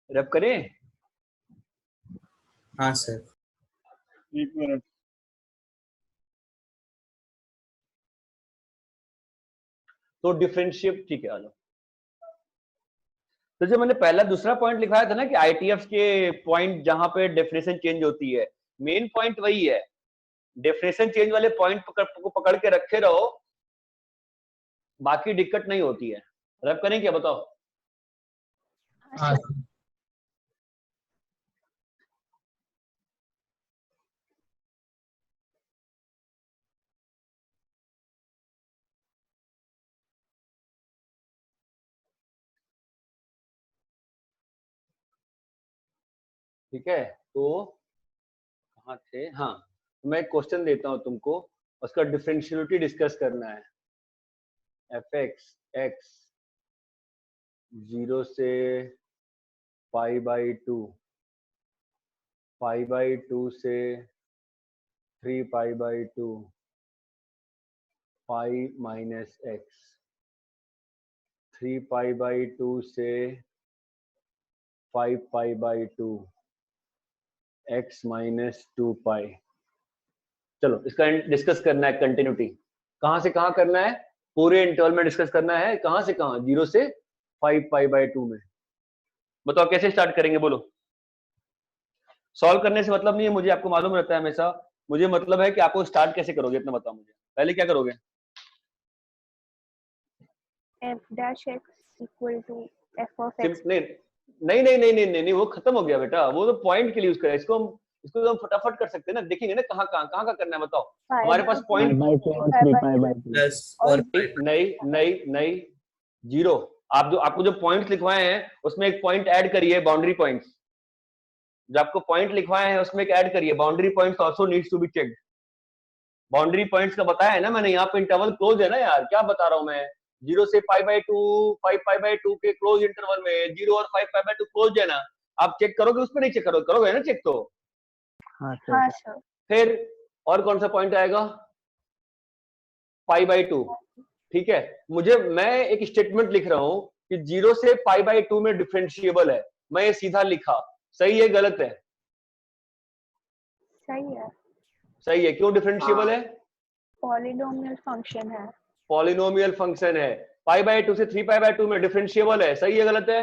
रब करें? हाँ सर। 1 मिनट। तो डिफरेंशिएट, ठीक है आलो। तो जो मैंने पहला दूसरा पॉइंट लिखाया था ना कि आईटीएफ के पॉइंट जहां पे डेफिनेशन चेंज होती है, मेन पॉइंट वही है। डेफिनेशन चेंज वाले पॉइंट को पकड़ के रखे रहो, बाकी दिक्कत नहीं होती है। रब करें क्या बताओ? हाँ ठीक है, तो कहाँ थे? हाँ, मैं एक क्वेश्चन देता हूं तुमको, उसका डिफरेंशियलिटी डिस्कस करना है। एफ एक्स एक्स 0 से π/2, π/2 से 3π/2, पाई माइनस एक्स, 3π/2 से 5π/2, x माइनस 2π। चलो इसका डिस्कस करना है, कंटिन्यूटी कहां से कहां करना है, पूरे इंटरवल में डिस्कस करना है। कहां से कहां? 0 से 5π/2 में। बताओ कैसे स्टार्ट करेंगे, बोलो। सॉल्व करने से मतलब नहीं है मुझे, आपको मालूम रहता है हमेशा। मुझे मतलब है कि आपको स्टार्ट कैसे करोगे, इतना बताओ मुझे। पहले क्या करोगे? f' equal to f of x। नहीं, वो खत्म हो गया बेटा, वो तो पॉइंट के लिए यूज करें। इसको तो हम फटाफट कर सकते हैं ना, देखेंगे ना कहाँ कहाँ का करना है, बताओ। हमारे पास पॉइंट प्लस और नहीं 0। आपको जो पॉइंट्स लिखवाए हैं उसमें एक पॉइंट ऐड करिए, बाउंड्री पॉइंट्स। जो आपको पॉइंट लिखवाए हैं उसमें एक ऐड करिए, boundary points also needs to be checked. Boundary points का बताया है ना मैंने, यहाँ पे इंटरवल क्लोज है ना यार, क्या बता रहा हूँ मैं। 0 से π/2, 5π/2 के क्लोज इंटरवल में 0 और 5π/2 क्लोज है ना। आप चेक करोगे, उसमें नहीं चेक करोगे ना चेक तो। हाँ सर। फिर और कौन सा पॉइंट आएगा? π/2। ठीक है, मैं एक स्टेटमेंट लिख रहा हूं कि 0 से π/2 में डिफरेंशिएबल है। मैं ये सीधा लिखा, सही है गलत है? सही है। क्यों डिफरेंशिएबल है? पॉलिनोमियल फंक्शन है। पॉलिनोमियल फंक्शन है। π/2 से 3π/2 में डिफरेंशिएबल है, सही है गलत है?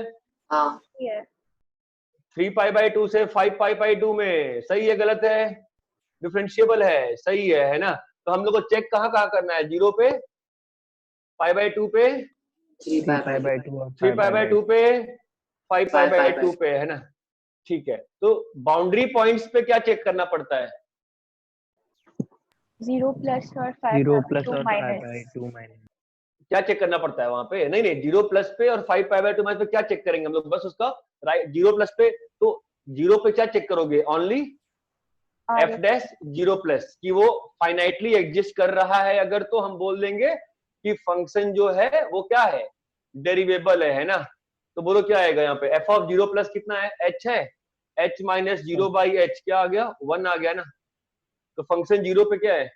हाँ। 3π/2 से 5π/2 में, सही है गलत है? डिफरेंशिएबल है, सही है ना? तो हम लोग को चेक कहाँ करना है? 0 पे, π/2 पे, 3π/2 पे, 5π/2 पे, है ना? ठीक है, तो बाउंड्री पॉइंट्स पे क्या चेक करना पड़ता है? 0 प्लस और 5/2 माइनस। क्या चेक करना पड़ता है वहां पे? नहीं 0 प्लस पे और 5π/2 माइनस पे क्या चेक करेंगे हम लोग? बस उसका राइट 0 प्लस पे, तो 0 पे क्या चेक करोगे? ओनली f' 0 प्लस कि वो फाइनाइटली एग्जिस्ट कर रहा है। अगर तो हम बोल देंगे कि फंक्शन जो है वो क्या है? डेरिवेबल है ना? तो बोलो क्या आएगा यहाँ पे? f ऑफ 0 प्लस कितना है? h है, h माइनस 0/h क्या आ गया? 1 आ गया ना? तो फंक्शन 0 पे क्या है?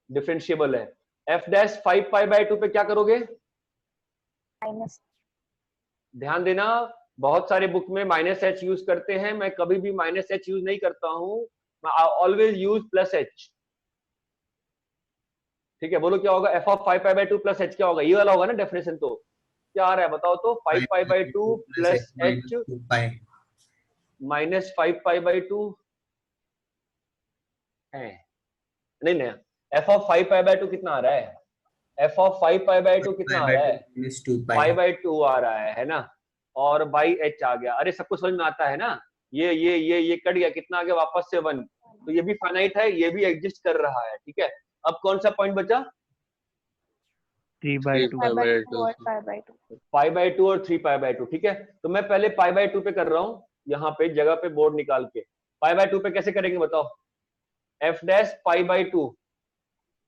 डिफरेंशिएबल है। f' 5π/2 पे क्या करोगे? माइनस। ध्यान देना, बहुत सारे बुक में -h यूज करते हैं, मैं कभी भी -h यूज नहीं करता हूं, मैं ऑलवेज यूज +h। ठीक है, बोलो क्या होगा? f ऑफ 5π/2 प्लस h क्या होगा? ये वाला होगा ना डेफिनेशन। तो क्या आ रहा है बताओ तो? 5π/2 प्लस h माइनस 5π/2 है। नहीं f ऑफ 5π/2 कितना आ रहा है? f ऑफ 5π/2 कितना आ रहा है? 5/2 आ रहा है ना? और बाई h आ गया। अरे सबको समझ में आता है ना? ये कट गया, कितना आ गया वापस से 1, तो ये भी फाइनाइट है, ये भी एग्जिस्ट कर रहा है, ठीक है। अब कौन सा पॉइंट बचा? 3/2 और 5/2 π/2 और 3π/2, ठीक है। तो मैं पहले π/2 पे कर रहा हूँ, यहाँ पे जगह पे बोर्ड निकाल के। π/2 पे कैसे करेंगे बताओ? f डैश π/2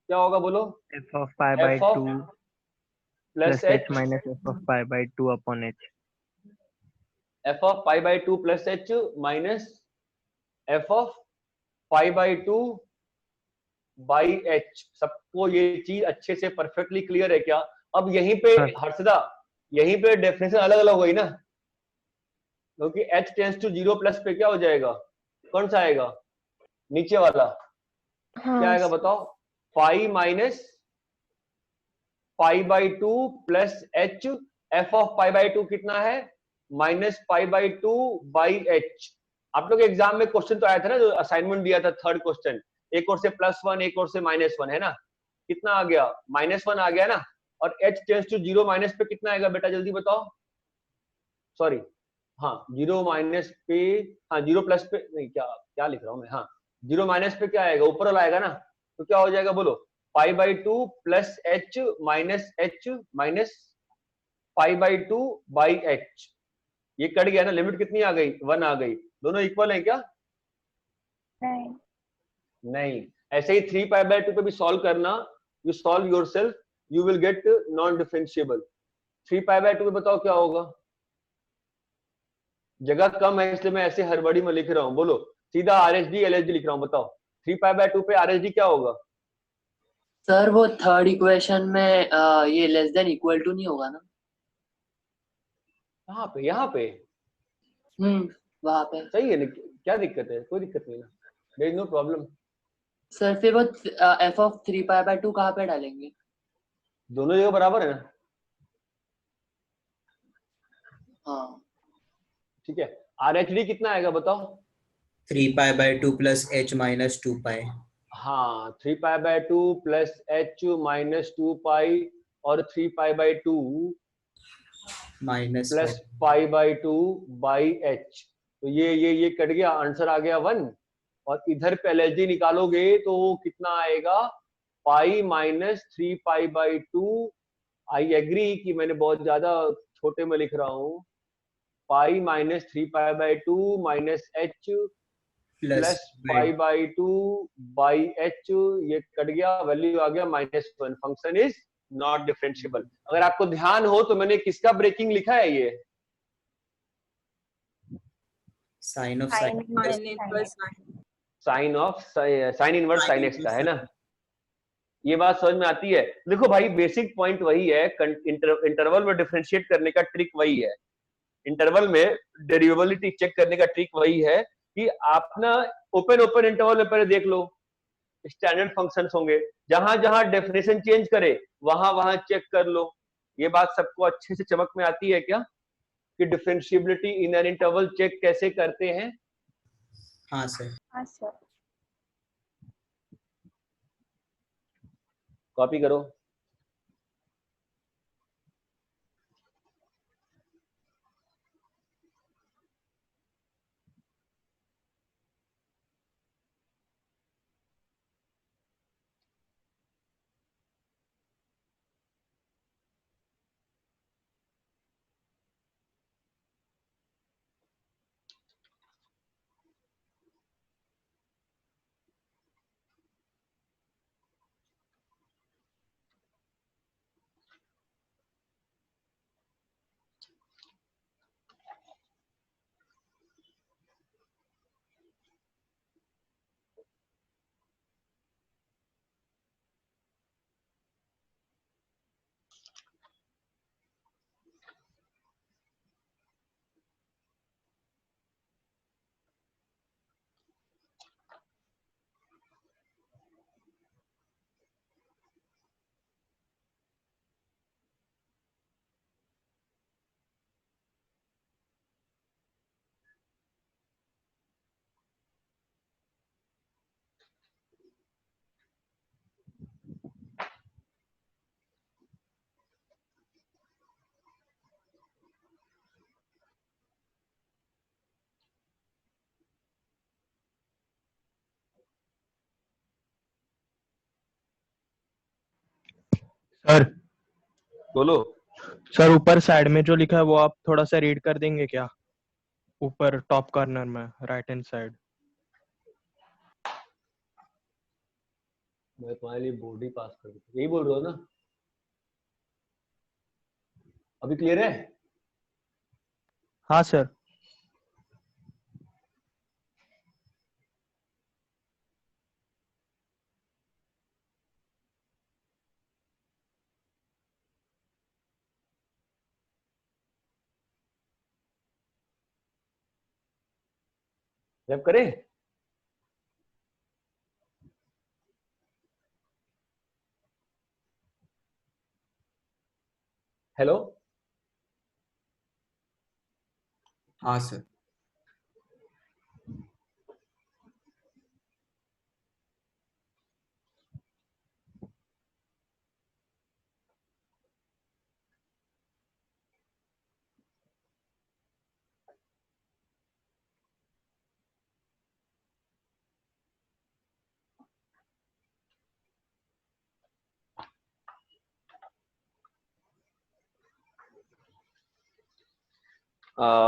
क्या होगा बोलो? f of π/2 plus plus h h minus f of π/2 upon h. f of π/2 plus h minus f of π/2 by h। सबको ये चीज अच्छे से परफेक्टली क्लियर है क्या? अब यहीं पे हर्षदा, यहीं पे डेफिनेशन अलग अलग हुई ना, क्योंकि h टेंस टू 0 प्लस पे क्या हो जाएगा? कौन सा आएगा? नीचे वाला क्या आएगा बताओ? Pi minus π/2 plus h, f of π/2 कितना है? -π/2 बाई h। आप लोग एग्जाम में क्वेश्चन तो आया था ना, जो असाइनमेंट दिया था, थर्ड क्वेश्चन, एक और से +1 एक और से -1 है ना, कितना आ गया? -1 आ गया ना। और h टेंस टू 0 माइनस पे कितना आएगा बेटा, जल्दी बताओ? सॉरी, हाँ 0 माइनस पे, हाँ 0 प्लस पे नहीं, क्या क्या लिख रहा हूँ मैं, हाँ 0 माइनस पे क्या आएगा? ऊपर वाला आएगा ना, तो क्या हो जाएगा बोलो? π/2 plus h minus π/2 by h। ये कट गया ना, लिमिट कितनी आ गई? 1 आ गई। दोनों इक्वल है क्या? नहीं। ऐसे ही 3π/2 पे भी सॉल्व करना, you solve yourself, you will get non differentiable. 3π/2 पे बताओ क्या होगा? जगह कम है इसलिए मैं ऐसे हड़बड़ी में लिख रहा हूँ, बोलो सीधा RHD LHD लिख रहा हूँ, बताओ 3π/2 पे RHD क्या होगा? सर वो थर्ड इक्वेशन में ये लेस देन इक्वल टू नहीं होगा ना? कहाँ पे? यहाँ पे वहां पे सही है ना, क्या दिक्कत है? कोई दिक्कत नहीं ना, there is no problem. Sir फिर वो f of 3π/2 कहाँ पे डालेंगे? दोनों जगह बराबर है ना। हाँ ठीक है। RHD कितना आएगा बताओ? 3π/2 प्लस h माइनस 2π। हाँ 3π/2 प्लस h माइनस 2π और 3π/2 माइनस प्लस π/2 बाई h। तो ये कट गया, आंसर आ गया 1। और इधर पे LHD निकालोगे तो कितना आएगा? पाई माइनस 3π/2। आई एग्री कि मैंने बहुत ज्यादा छोटे में लिख रहा हूँ। Pi minus 3π/2 minus h plus π/2 by h। ये कट गया, वैल्यू आ गया -1। Function is not differentiable. अगर आपको ध्यान हो तो मैंने किसका ब्रेकिंग लिखा है? ये sine of sine inverse sine x का है ना। ये बात समझ में आती है? देखो भाई, बेसिक पॉइंट वही है, इंटरवल में डिफरेंशिएट करने का ट्रिक वही है, इंटरवल में डेरिवेबिलिटी चेक करने का ट्रिक वही है कि आप ना ओपन इंटरवल में पहले देख लो, स्टैंडर्ड फंक्शंस होंगे, जहां जहां डेफिनेशन चेंज करे वहां वहां चेक कर लो। ये बात सबको अच्छे से चमक में आती है क्या, कि differentiability in an interval check कैसे करते हैं? हाँ सर। हाँ सर। कॉपी करो। सर बोलो। सर ऊपर साइड में जो लिखा है वो आप थोड़ा सा रीड कर देंगे क्या? ऊपर टॉप कॉर्नर में राइट हैंड साइड। मैं तुम्हारे लिए बोर्ड ही पास कर दूं, यही बोल रहे हो ना? अभी क्लियर है? हाँ सर। जब करें हेलो। हाँ सर।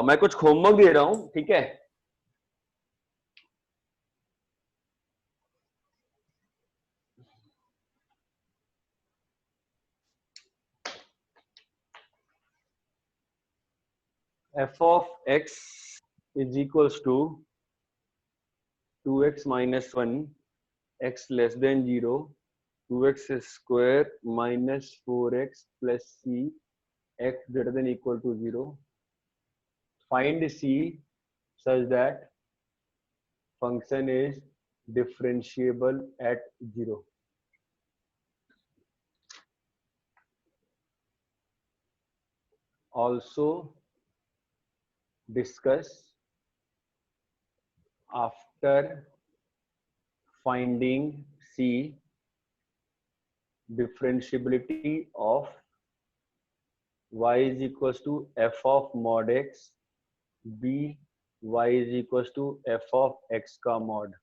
मैं कुछ होमवर्क दे रहा हूं, ठीक है? f of x is equals to 2x minus 1 x less than 0 2x square minus 4x plus c x greater than equal to 0. Find c such that function is differentiable at 0. Also discuss after finding c differentiability of y is equals to f of mod x b y is equals to f of x का mod.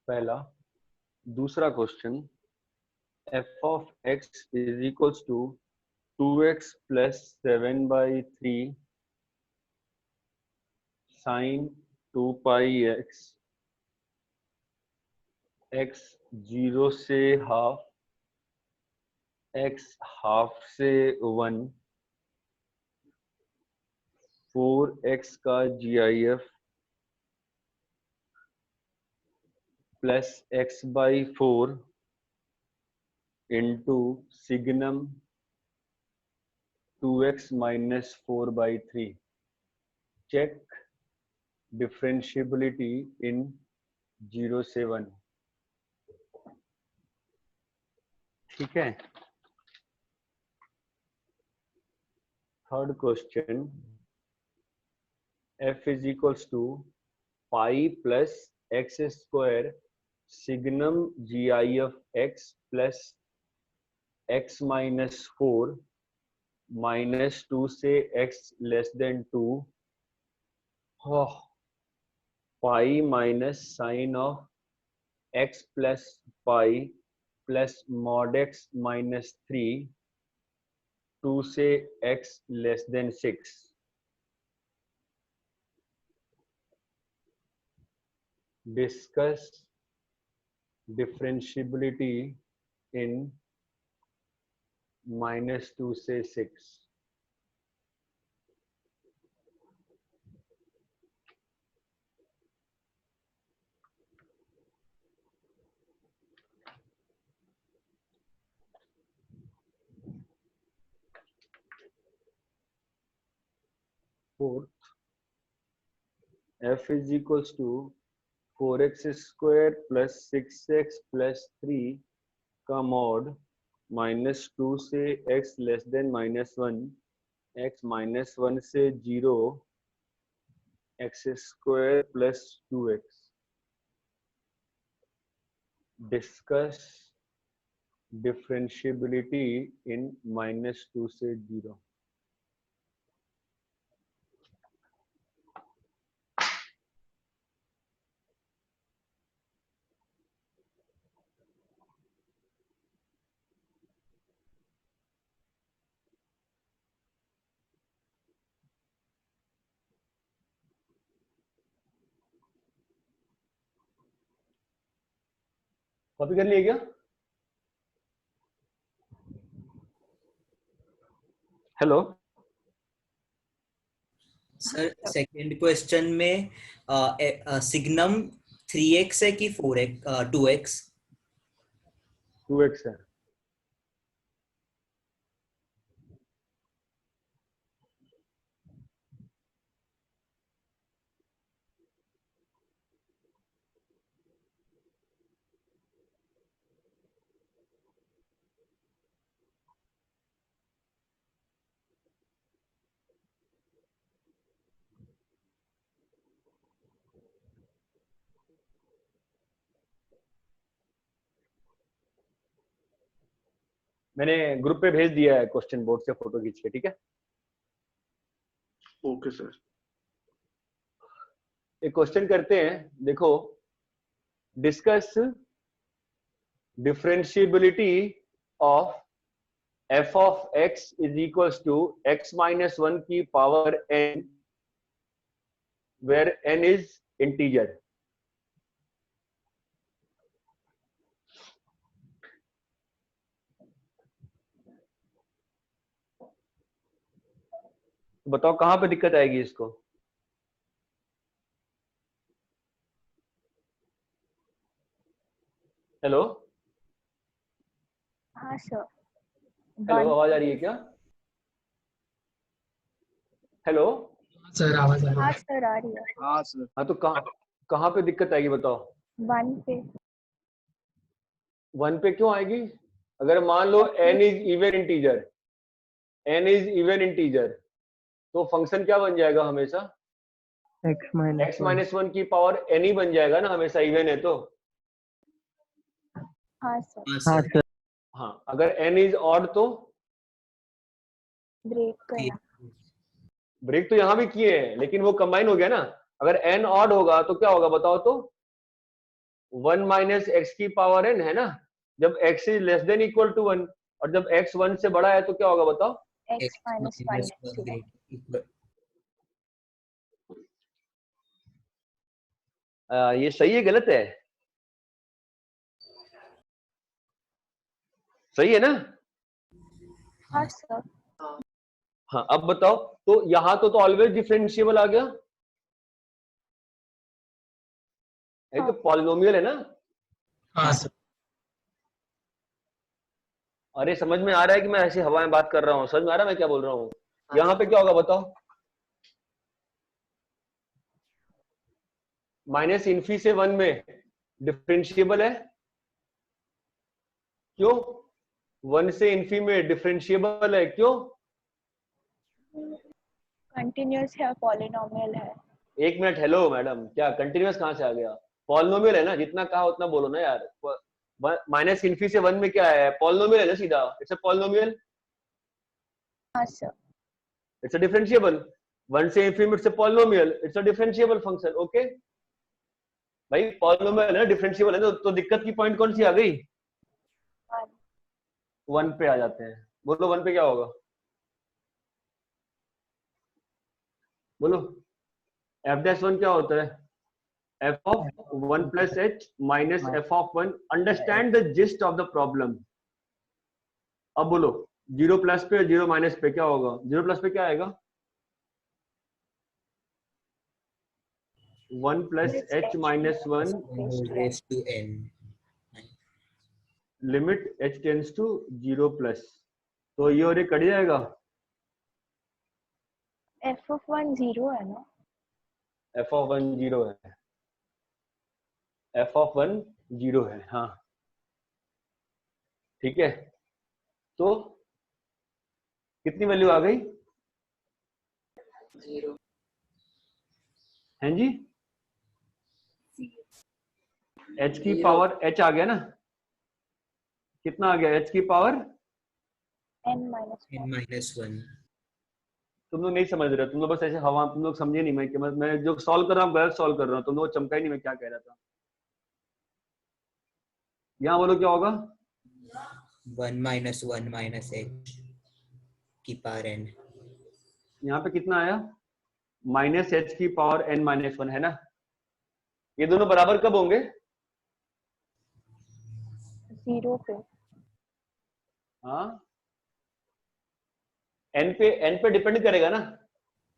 पहला। दूसरा question, f of x is equals to 2x plus 7 by 3 sin 2 pi x x 0 से half x half से 1 4x का GIF plus x by 4 into signum 2x minus 4 by 3. Check differentiability in 0 से 1. ठीक है। Third question, f is equals to pi plus x square signum GIF x plus x minus 4 minus 2 से x less than 2 pi minus sin of x plus pi plus mod x minus 3 2 से x less than 6. Discuss differentiability in -2 से 6. Fourth, f is equals to 4x square plus 6x plus 3 का mod -2 से x less than -1 x -1 से 0 x square plus 2x. Discuss differentiability in -2 से 0. Copy कर लिए क्या? Hello sir second question में signum 3x है कि 4x 2x? 2x है। मैंने ग्रुप पे भेज दिया है क्वेश्चन बोर्ड से फोटो खींच के, ठीक है? Okay sir. एक क्वेश्चन करते हैं, देखो, discuss differentiability of f of x is equals to x minus 1 की power n where n is integer। बताओ कहां पे दिक्कत आएगी इसको? हेलो हाँ सर। हेलो, आवाज आ रही है क्या? हेलो सर आवाज आ रही हाँ है। सर आ रही है। हाँ सर। हाँ तो कहां पे दिक्कत आएगी बताओ? 1 पे। 1 पे क्यों आएगी? अगर मान लो n is even integer, n is even integer, तो फंक्शन क्या बन जाएगा हमेशा? x माइनस 1 की पावर n ही बन जाएगा ना, हमेशा इवन है तो। हाँ सर। हाँ सर। हाँ, अगर n इज ऑड तो ब्रेक करा। ब्रेक तो यहां भी किए हैं, लेकिन वो कंबाइन हो गया ना। अगर n ऑड होगा तो क्या होगा बताओ तो? 1 माइनस एक्स की पावर n है ना, जब x is less than equal to 1, और जब x 1 से बड़ा है तो क्या होगा बताओ? x minus 1 ये सही है गलत है? सही है ना? हाँ सर। हाँ, अब बताओ, तो यहां तो ऑलवेज डिफरेंशिएबल आ गया, ये तो पॉलिनोमियल है ना? हाँ सर। अरे समझ में आ रहा है कि मैं ऐसी हवा में बात कर रहा हूँ? समझ में आ रहा है मैं क्या बोल रहा हूँ? यहाँ पे क्या होगा बताओ? माइनस इन्फी से 1 में डिफरेंशिएबल है, क्यों? 1 से इन्फी में डिफरेंशिएबल है, क्यों? कंटिन्यूअस है, पॉलिनोमियल है। एक मिनट, हेलो मैडम, क्या कंटिन्यूअस कहां से आ गया? पॉलिनोमियल है ना, जितना कहा उतना बोलो ना यार। माइनस इन्फी से 1 में क्या है? पॉलिनोमियल है ना सीधा, इट्स अ पॉलिनोमियल। हाँ सर। It's a differentiable. 1 से इन्फी में it's a polynomial, it's a differentiable function. Okay भाई, पॉलिनोमियल है, डिफरेंशिएबल है, तो दिक्कत की पॉइंट कौन सी आ गई? 1 पे आ जाते हैं। बोलो 1 पे क्या होगा? बोलो f'1 क्या होता है? f of 1 plus h minus f of 1। Understand the gist of the problem. अब बोलो 0 प्लस पे 0 माइनस पे क्या होगा? 0 प्लस पे क्या आएगा? 1 plus h minus 1 raised to n limit h tends to 0 plus, तो ये और ये कट जाएगा। f of 1 0 है ना? f of 1 0 है, f of 1 0 है, हाँ ठीक है। तो कितनी वैल्यू आ गई? 0 हैं जी? h की पावर h आ गया ना, कितना आ गया h की पावर? n minus 1। तुम लोग नहीं समझ रहे, तुम लोग बस ऐसे हवा, तुम लोग समझे नहीं मैं कि मैं जो सॉल्व कर रहा हूँ गलत सॉल्व कर रहा हूँ, तुम लोग चमका ही नहीं मैं क्या कह रहा था। यहाँ बोलो क्या होगा? 1 minus 1 minus h की पावर n। यहाँ पे कितना आया? माइनस h की पावर n माइनस 1 है ना? ये दोनों बराबर कब होंगे? 0 पे। हाँ n पे डिपेंड करेगा ना,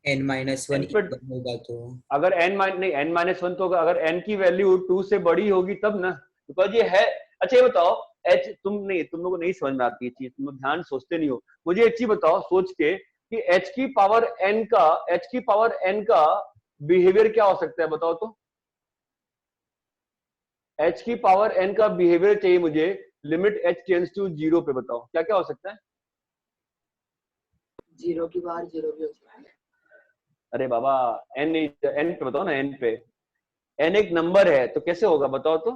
n-1 n पे होगा तो। अगर n-1 तो होगा, अगर n की वैल्यू 2 से बड़ी होगी तब ना, बिकॉज ये है। अच्छा ये बताओ h, तुम लोगों को नहीं समझ में आती ये चीज, तुम लोग ध्यान सोचते नहीं हो। मुझे एक चीज बताओ सोच के कि h की पावर n का बिहेवियर क्या हो सकता है, बताओ तो। h की पावर n का बिहेवियर चाहिए मुझे, लिमिट h टेंड्स टू 0 पे, बताओ क्या क्या हो सकता है। 0 की बाहर 0 भी हो सकता है। अरे बाबा n पे बताओ ना, n पे, n एक नंबर है तो कैसे होगा बताओ तो।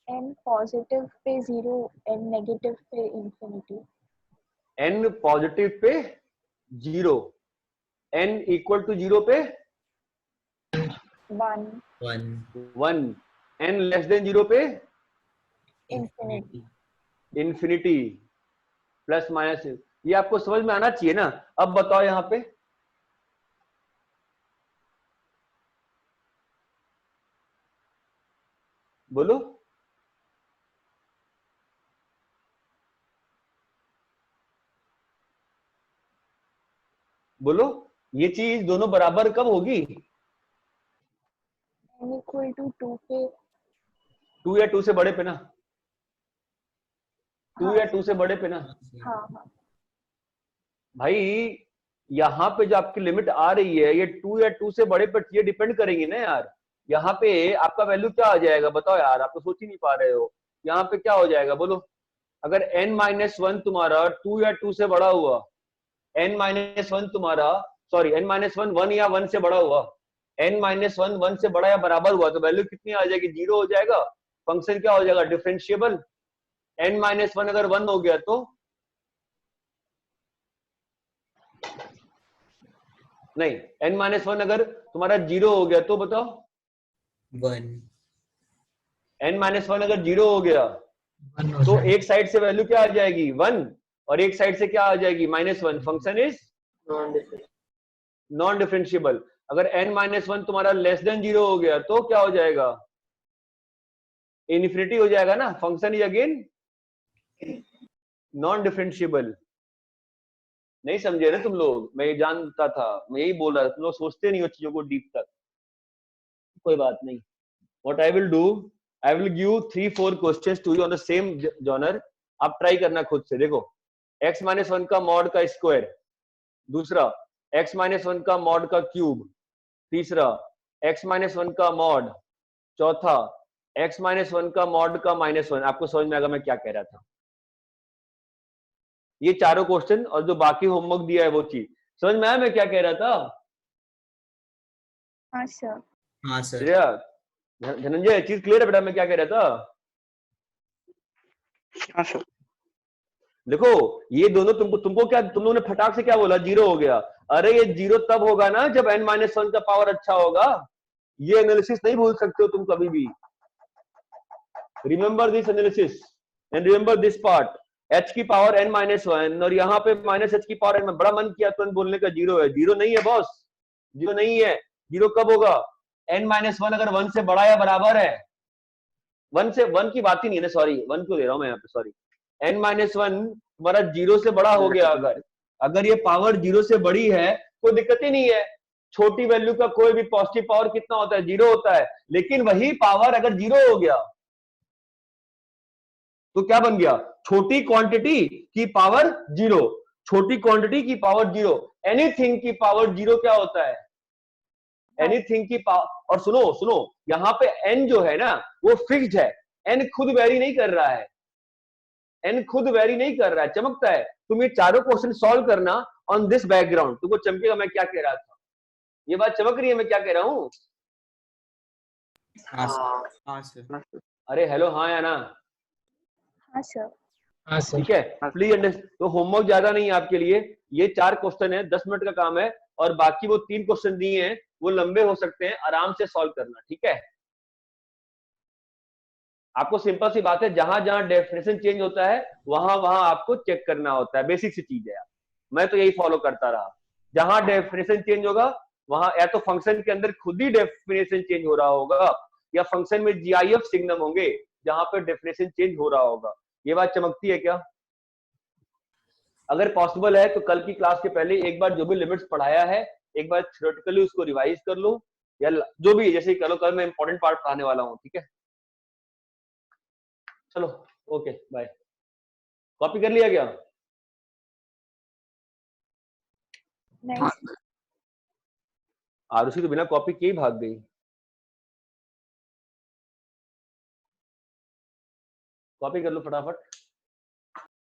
n positive pay 0, n negative पे infinity. n positive pay 0, n equal to 0 पे 1, n लेस देन 0 पे इंफिनिटी, प्लस माइनस। ये आपको समझ में आना चाहिए ना। अब बताओ यहां पे बोलो, बोलो ये चीज दोनों बराबर कब होगी। n इक्वल टू 2 पे, 2 या 2 से बड़े पे ना, 2 हाँ या 2 से बड़े पे ना। हाँ हाँ भाई यहाँ पे जो आपकी लिमिट आ रही है ये 2 या 2 से बड़े पर ये डिपेंड करेंगी ना यार। यहाँ पे आपका वैल्यू क्या आ जाएगा बताओ यार, आप तो सोच ही नहीं पा रहे हो। यहाँ पे क्या हो जाएगा बोलो, अगर n-1 तुम्हारा 2 या 2 से बड़ा हुआ, n-1 तुम्हारा सॉरी n-1 1 या 1 से बड़ा हुआ, n-1 1 से बड़ा या बराबर हुआ तो वैल्यू कितनी आ जाएगी, 0 हो जाएगा। फंक्शन क्या हो जाएगा, डिफरेंशिएबल। n-1 अगर 1 हो गया तो नहीं, n-1 अगर तुम्हारा 0 हो गया तो बताओ 1, n-1 अगर 0 हो गया तो एक साइड से वैल्यू क्या आ जाएगी 1 और एक साइड से क्या आ जाएगी -1। Function is non differentiable. अगर n-1 तुम्हारा लेस देन 0 हो गया तो क्या हो जाएगा, इन्फिनिटी हो जाएगा ना। Function is again non differentiable. नहीं समझे ना तुम लोग, मैं ये जानता था, मैं यही बोल रहा था, तुम लोग सोचते नहीं हो चीजों को डीप तक। कोई बात नहीं, what I will do, I will give 3-4 questions to you on the same genre. आप ट्राई करना खुद से। देखो x-1 का मॉड का स्क्वायर, दूसरा x-1 का मॉड का क्यूब, तीसरा x-1 का मॉड, चौथा x-1 का मॉड का -1। आपको समझ में आएगा मैं क्या कह रहा था। ये चारों क्वेश्चन और जो बाकी होमवर्क दिया है वो चीज समझ में आया मैं क्या कह रहा था। हाँ सर। हाँ सर। धनंजय चीज क्लियर है बेटा मैं क्या कह रहा था। हाँ सर। देखो ये दोनों तुमको क्या, तुम लोगों ने फटाक से क्या बोला 0 हो गया। अरे ये 0 तब होगा ना जब n-1 का पावर अच्छा होगा। ये एनालिसिस नहीं भूल सकते हो तुम कभी भी। Remember this analysis and remember this part. h की पावर n-1 और यहाँ पे -h की पावर n। बड़ा मन किया तुरंत बोलने का 0 है, 0 नहीं है बॉस, 0 नहीं है। 0 कब होगा, n-1 अगर 1 से बड़ा या बराबर है। 1 की बात ही नहीं है ना, सॉरी 1 क्यों दे रहा हूं मैं यहाँ पे, सॉरी। n-1 तुम्हारा 0 से बड़ा हो गया, अगर ये पावर 0 से बड़ी है कोई दिक्कत ही नहीं है। छोटी वैल्यू का कोई भी पॉजिटिव पावर कितना होता है, 0 होता है। लेकिन वही पावर अगर 0 हो गया तो क्या बन गया, छोटी क्वांटिटी की पावर 0, छोटी क्वांटिटी की पावर 0। एनीथिंग की पावर 0 क्या होता है, एनीथिंग की पावर। और सुनो यहाँ पे n जो है ना वो फिक्स्ड है, n खुद वेरी नहीं कर रहा है, n खुद वेरी नहीं कर रहा है, चमकता है। तुम ये चारों क्वेश्चन सॉल्व करना ऑन दिस बैकग्राउंड, तुमको चमकेगा मैं क्या कह रहा था। ये बात चमक रही है मैं क्या कह रहा हूँ। हाँ सर। अरे हेलो हाँ या ना। हाँ सर। हाँ सर। ठीक है प्लीज अंडरस्टैंड। तो होमवर्क ज्यादा नहीं है आपके लिए, ये 4 क्वेश्चन है, 10 मिनट का काम है। और बाकी वो 3 क्वेश्चन दिए हैं वो लंबे हो सकते हैं, आराम से सॉल्व करना। ठीक है आपको सिंपल सी बात है, जहां जहां डेफिनेशन चेंज होता है वहां वहां आपको चेक करना होता है, बेसिक सी चीज है। मैं तो यही फॉलो करता रहा, जहां डेफिनेशन चेंज होगा वहां या तो फंक्शन के अंदर खुद ही डेफिनेशन चेंज हो रहा होगा या फंक्शन में GIF सिग्नल होंगे जहां पर डेफिनेशन चेंज हो रहा होगा। ये बात चमकती है क्या? अगर पॉसिबल है तो कल की क्लास के पहले एक बार जो भी लिमिट्स पढ़ाया है एक बार थ्योरेटिकली उसको रिवाइज कर लो, या जो भी जैसे करो, कल मैं इंपॉर्टेंट पार्ट पढ़ाने वाला हूँ, ठीक है? चलो ओके बाय। कॉपी कर लिया क्या? नहीं। आरुषि तो बिना कॉपी किए ही भाग गई। कॉपी कर लो फटाफट।